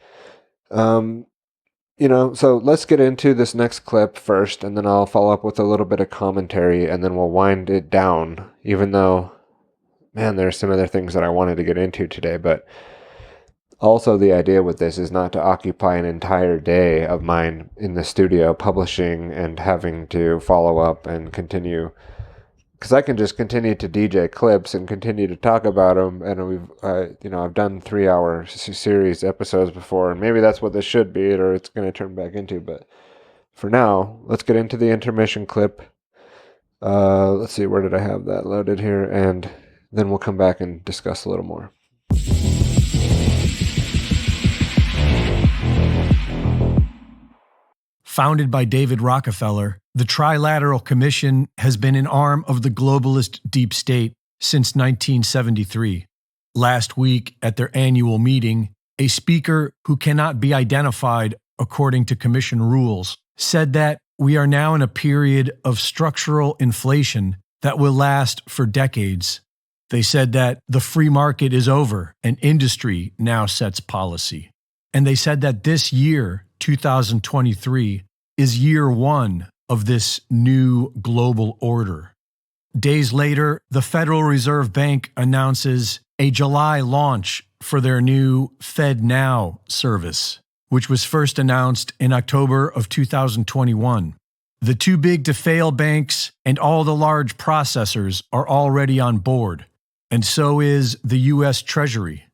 So let's get into this next clip first, and then I'll follow up with a little bit of commentary, and then we'll wind it down, even though, man, there's some other things that I wanted to get into today. But also the idea with this is not to occupy an entire day of mine in the studio publishing and having to follow up and continue, because I can just continue to DJ clips and continue to talk about them. And I've done 3-hour series episodes before, and maybe that's what this should be, or it's going to turn back into. But for now, let's get into the intermission clip. Let's see, where did I have that loaded here? And then we'll come back and discuss a little more. Founded by David Rockefeller, the Trilateral Commission has been an arm of the globalist deep state since 1973. Last week, at their annual meeting, a speaker who cannot be identified according to commission rules said that we are now in a period of structural inflation that will last for decades. They said that the free market is over and industry now sets policy. And they said that this year, 2023, is year one of this new global order. Days later, the Federal Reserve Bank announces a July launch for their new FedNow service, which was first announced in October of 2021. The too big to fail banks and all the large processors are already on board, and so is the U.S. Treasury.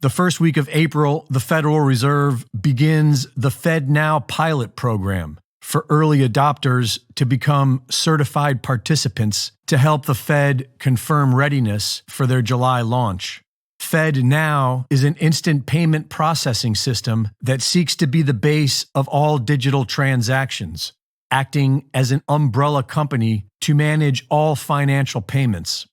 The first week of April, the Federal Reserve begins the FedNow pilot program for early adopters to become certified participants to help the Fed confirm readiness for their July launch. FedNow is an instant payment processing system that seeks to be the base of all digital transactions, acting as an umbrella company to manage all financial payments.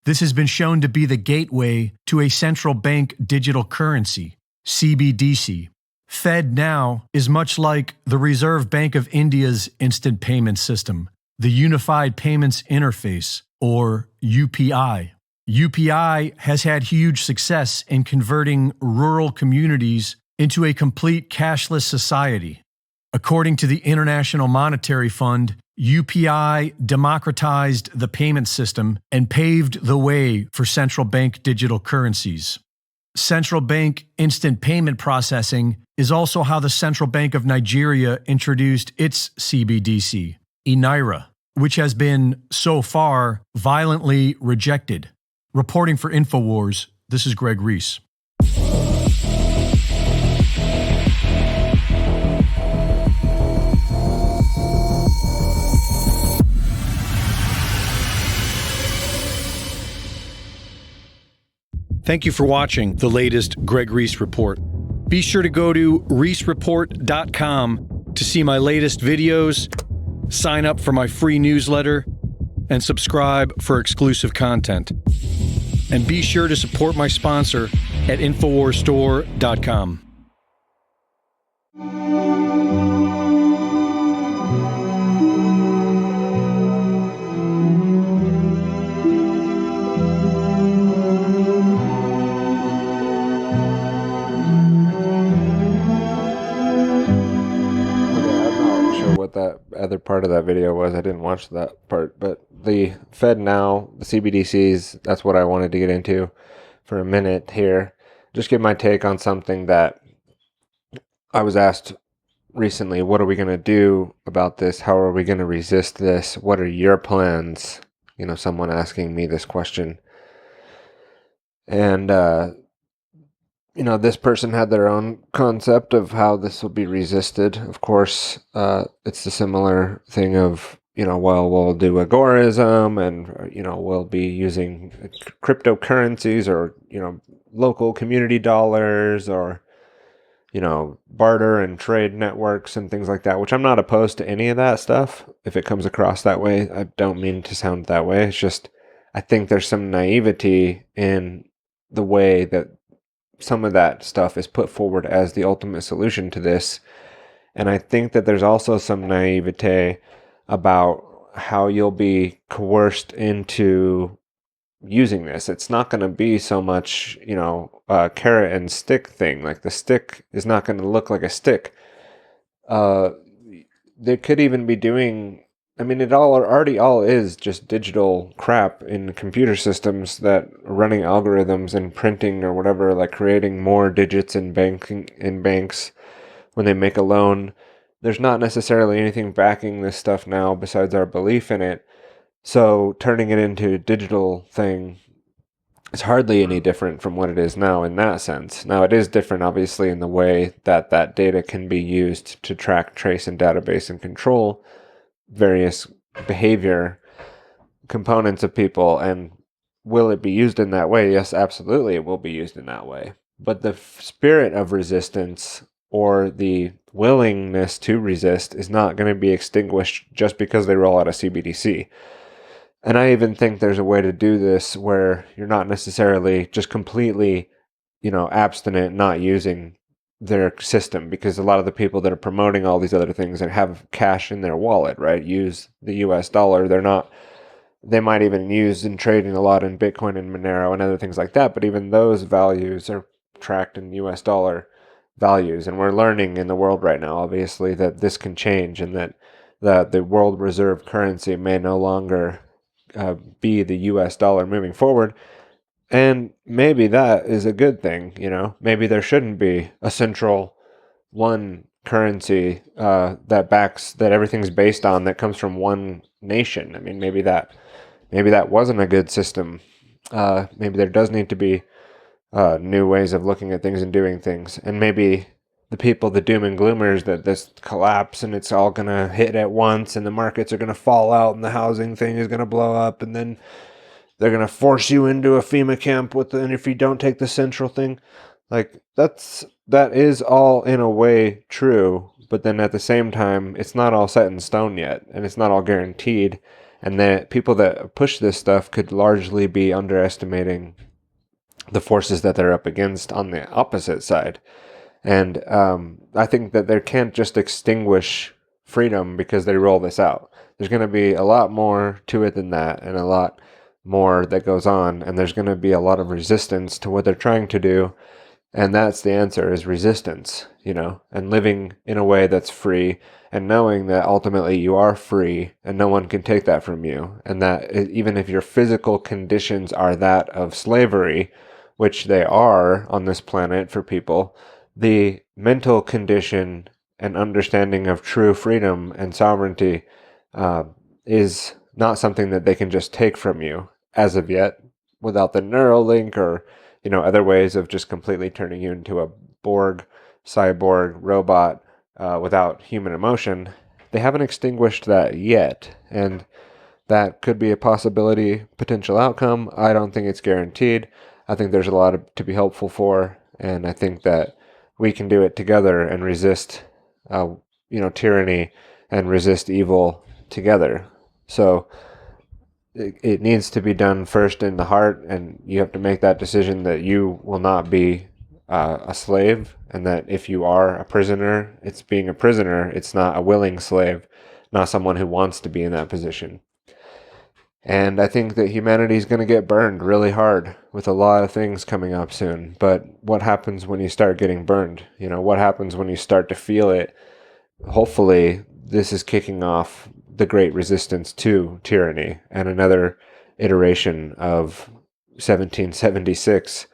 This has been shown to be the gateway to a central bank digital currency, CBDC. FedNow is much like the Reserve Bank of India's instant payment system, the Unified Payments Interface, or UPI. UPI has had huge success in converting rural communities into a complete cashless society. According to the International Monetary Fund, UPI democratized the payment system and paved the way for central bank digital currencies. Central bank instant payment processing is also how the Central Bank of Nigeria introduced its CBDC, Naira, which has been, so far, violently rejected. Reporting for InfoWars, this is Greg Reese. Thank you for watching the latest Greg Reese Report. Be sure to go to reesereport.com to see my latest videos, sign up for my free newsletter, and subscribe for exclusive content. And be sure to support my sponsor at InfoWarsStore.com. That other part of that video was. I didn't watch that part, but the FedNow, the CBDCs, that's what I wanted to get into for a minute here. Just give my take on something that I was asked recently. What are we going to do about this? How are we going to resist this? What are your plans? You know, someone asking me this question. And, you know, this person had their own concept of how this will be resisted. Of course, it's a similar thing of, you know, well, we'll do agorism and, you know, we'll be using cryptocurrencies or, you know, local community dollars or, you know, barter and trade networks and things like that, which I'm not opposed to any of that stuff. If it comes across that way, I don't mean to sound that way. It's just, I think there's some naivety in the way that some of that stuff is put forward as the ultimate solution to this. And I think that there's also some naivete about how you'll be coerced into using this. It's not going to be so much, you know, a carrot and stick thing. Like the stick is not going to look like a stick. They could even be doing, I mean, it already is just digital crap in computer systems that are running algorithms and printing or whatever, like creating more digits in banks when they make a loan. There's not necessarily anything backing this stuff now besides our belief in it. So turning it into a digital thing is hardly any different from what it is now in that sense. Now, it is different, obviously, in the way that that data can be used to track, trace, and database and control various behavior components of people. And will it be used in that way? Yes, absolutely, it will be used in that way. But the spirit of resistance or the willingness to resist is not going to be extinguished just because they roll out a CBDC. And I even think there's a way to do this where you're not necessarily just completely, you know, abstinent, not using their system, because a lot of the people that are promoting all these other things and have cash in their wallet, right, use the US dollar. They might even use and trading a lot in Bitcoin and Monero and other things like that, but even those values are tracked in US dollar values. And we're learning in the world right now, obviously, that this can change, and that the world reserve currency may no longer be the US dollar moving forward. And maybe that is a good thing, Maybe there shouldn't be a central one currency that everything's based on, that comes from one nation. I mean, maybe that wasn't a good system. Maybe there does need to be new ways of looking at things and doing things. And maybe the people, the doom and gloomers, that this collapse and it's all going to hit at once and the markets are going to fall out and the housing thing is going to blow up, and then they're going to force you into a FEMA camp and if you don't take the central thing, like that is all in a way true. But then at the same time, it's not all set in stone yet, and it's not all guaranteed. And that people that push this stuff could largely be underestimating the forces that they're up against on the opposite side. And I think that they can't just extinguish freedom because they roll this out. There's going to be a lot more to it than that, and a lot more that goes on. And there's going to be a lot of resistance to what they're trying to do. And that's the answer, is resistance, and living in a way that's free, and knowing that ultimately you are free and no one can take that from you. And that even if your physical conditions are that of slavery, which they are on this planet for people, the mental condition and understanding of true freedom and sovereignty is not something that they can just take from you as of yet, without the neural link or other ways of just completely turning you into a Borg, cyborg, robot without human emotion. They haven't extinguished that yet, and that could be a possibility, potential outcome. I don't think it's guaranteed. I think there's a lot to be hopeful for, and I think that we can do it together and resist, tyranny and resist evil together. So it needs to be done first in the heart, and you have to make that decision that you will not be a slave, and that if you are a prisoner, it's being a prisoner. It's not a willing slave, not someone who wants to be in that position. And I think that humanity is going to get burned really hard with a lot of things coming up soon. But what happens when you start getting burned? What happens when you start to feel it? Hopefully, this is kicking off the great resistance to tyranny, and another iteration of 1776,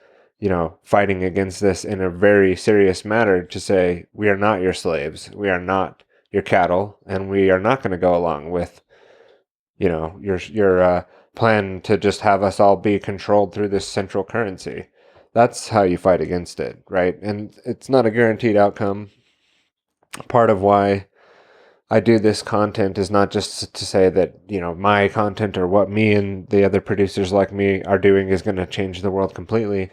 fighting against this in a very serious manner, to say, we are not your slaves, we are not your cattle, and we are not going to go along with your plan to just have us all be controlled through this central currency. That's how you fight against it, right? And it's not a guaranteed outcome. Part of why I do this content is not just to say that, my content or what me and the other producers like me are doing is going to change the world completely.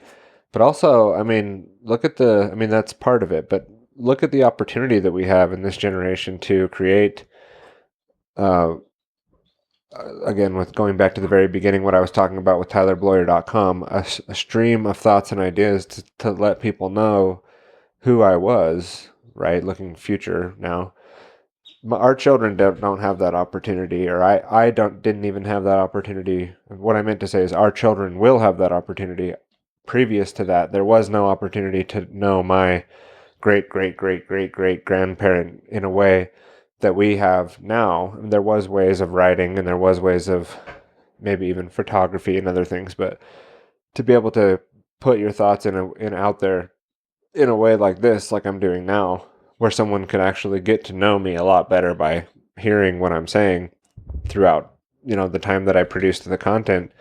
But also, that's part of it. But look at the opportunity that we have in this generation to create, again, with going back to the very beginning, what I was talking about with TylerBloyer.com, a stream of thoughts and ideas to let people know who I was, right? Looking future now. Our children don't have that opportunity, or I didn't even have that opportunity. What I meant to say is our children will have that opportunity. Previous to that, there was no opportunity to know my great grandparent in a way that we have now. There was ways of writing, and there was ways of maybe even photography and other things, but to be able to put your thoughts in out there in a way like this, like I'm doing now, where someone could actually get to know me a lot better by hearing what I'm saying throughout, the time that I produced the content,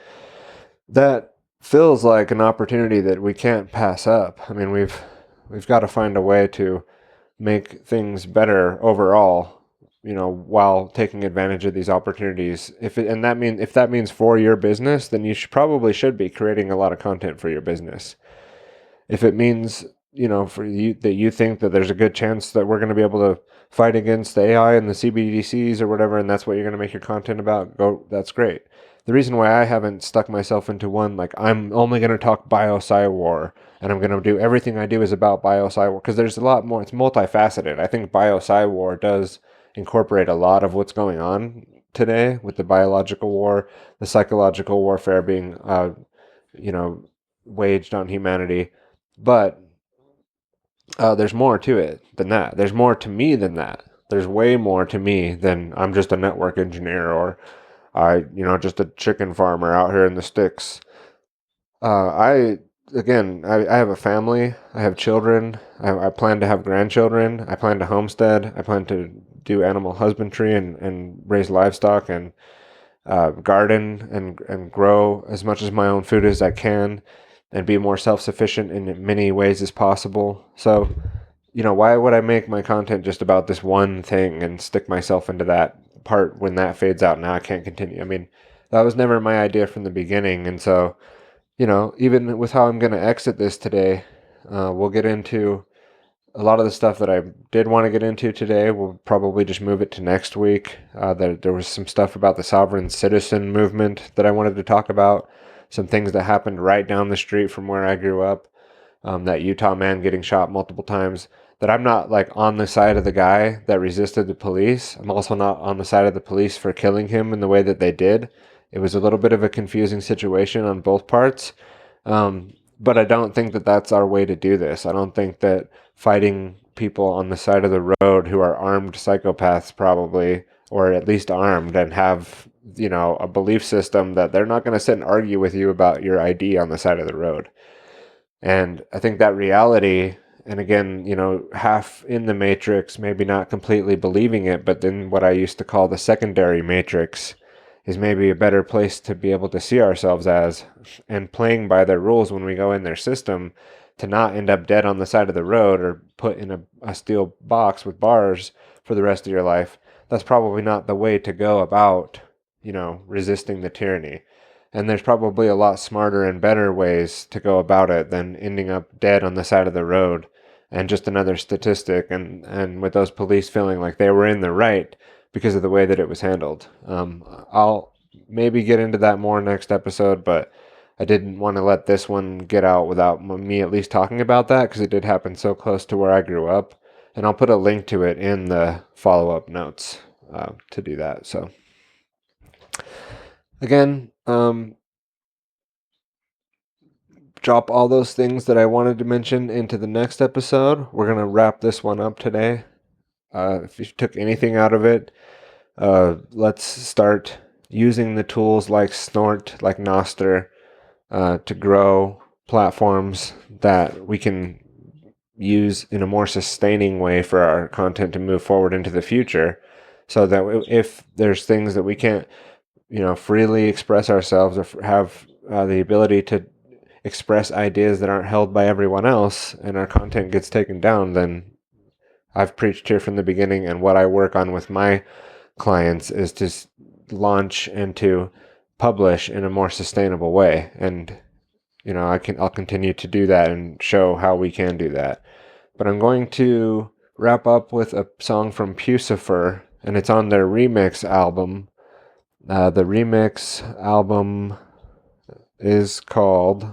that feels like an opportunity that we can't pass up. I mean, we've got to find a way to make things better overall, while taking advantage of these opportunities. If that means for your business, then you should be creating a lot of content for your business. If it means, for you, that you think that there's a good chance that we're going to be able to fight against the AI and the CBDCs or whatever, and that's what you're going to make your content about, that's great. the reason why I haven't stuck myself into one, like I'm only going to talk bio-psy-war and I'm going to do everything I do is about bio-psy-war, because there's a lot more, it's multifaceted. I think bio-psy-war does incorporate a lot of what's going on today with the biological war, the psychological warfare being, waged on humanity. But there's more to it than that. There's more to me than that. There's way more to me than I'm just a network engineer or just a chicken farmer out here in the sticks. I have a family. I have children. I plan to have grandchildren. I plan to homestead. I plan to do animal husbandry and raise livestock and garden and grow as much as my own food as I can and be more self-sufficient in many ways as possible. So, why would I make my content just about this one thing and stick myself into that part when that fades out? Now I can't continue. I mean, that was never my idea from the beginning. And so, even with how I'm going to exit this today, we'll get into a lot of the stuff that I did want to get into today. We'll probably just move it to next week. There was some stuff about the sovereign citizen movement that I wanted to talk about. Some things that happened right down the street from where I grew up. That Utah man getting shot multiple times. That I'm not like on the side of the guy that resisted the police. I'm also not on the side of the police for killing him in the way that they did. It was a little bit of a confusing situation on both parts. But I don't think that that's our way to do this. I don't think that fighting people on the side of the road who are armed psychopaths probably, or at least armed and have, a belief system that they're not going to sit and argue with you about your ID on the side of the road. And I think that reality, and again, half in the matrix, maybe not completely believing it, but then what I used to call the secondary matrix is maybe a better place to be able to see ourselves as, and playing by their rules when we go in their system to not end up dead on the side of the road or put in a steel box with bars for the rest of your life. That's probably not the way to go about, resisting the tyranny. And there's probably a lot smarter and better ways to go about it than ending up dead on the side of the road and just another statistic, and with those police feeling like they were in the right because of the way that it was handled. I'll maybe get into that more next episode, but I didn't want to let this one get out without me at least talking about that, because it did happen so close to where I grew up. And I'll put a link to it in the follow-up notes to do that. So again, drop all those things that I wanted to mention into the next episode. We're going to wrap this one up today. If you took anything out of it, let's start using the tools like Snort, like Noster, to grow platforms that we can use in a more sustaining way for our content to move forward into the future, so that if there's things that we can't, freely express ourselves or have the ability to express ideas that aren't held by everyone else and our content gets taken down, then I've preached here from the beginning, and what I work on with my clients is to launch and to publish in a more sustainable way. And I'll continue to do that and show how we can do that. But I'm going to wrap up with a song from Pucifer, and it's on their remix album. The remix album is called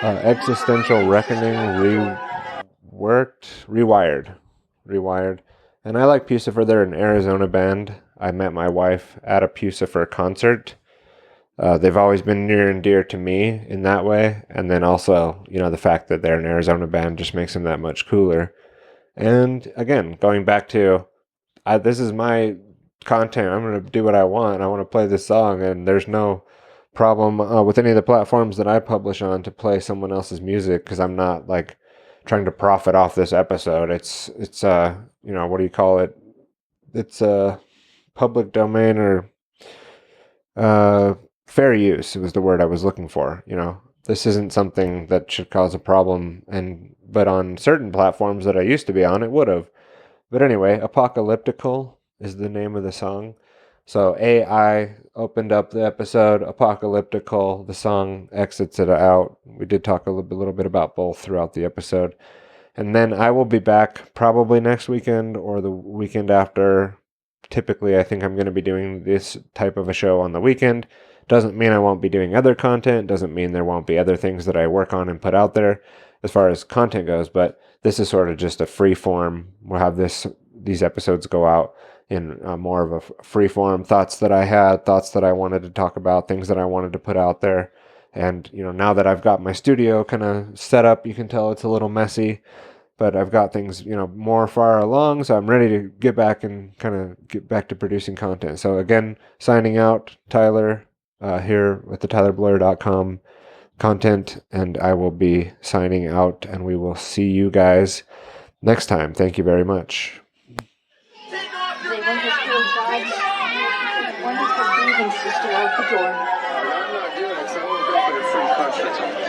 Existential Reckoning Rewired. And I like Pucifer. They're an Arizona band. I met my wife at a Pucifer concert. They've always been near and dear to me in that way. And then also, the fact that they're an Arizona band just makes them that much cooler. And again, going back to, this is my content. I'm going to do what I want. I want to play this song, and there's no problem with any of the platforms that I publish on to play someone else's music, because I'm not like trying to profit off this episode. It's what do you call it? It's a public domain, or fair use. It was the word I was looking for. This isn't something that should cause a problem, but on certain platforms that I used to be on, it would have. But anyway, Apocalyptical is the name of the song. So AI opened up the episode, Apocalyptical. The song exits it out. We did talk a little bit about both throughout the episode. And then I will be back probably next weekend or the weekend after. Typically, I think I'm going to be doing this type of a show on the weekend. Doesn't mean I won't be doing other content. Doesn't mean there won't be other things that I work on and put out there as far as content goes. But this is sort of just a free form. We'll have these episodes go out in more of a free form. Thoughts that I had, thoughts that I wanted to talk about, things that I wanted to put out there. And, now that I've got my studio kind of set up, you can tell it's a little messy, but I've got things, more far along, so I'm ready to get back and kind of get back to producing content. So again, signing out, Tyler, here with the TylerBloyer.com content, and I will be signing out, and we will see you guys next time. Thank you very much. They want to steal God's wonderful breathing system out the door. I'm not doing it, so I won't go for the free country.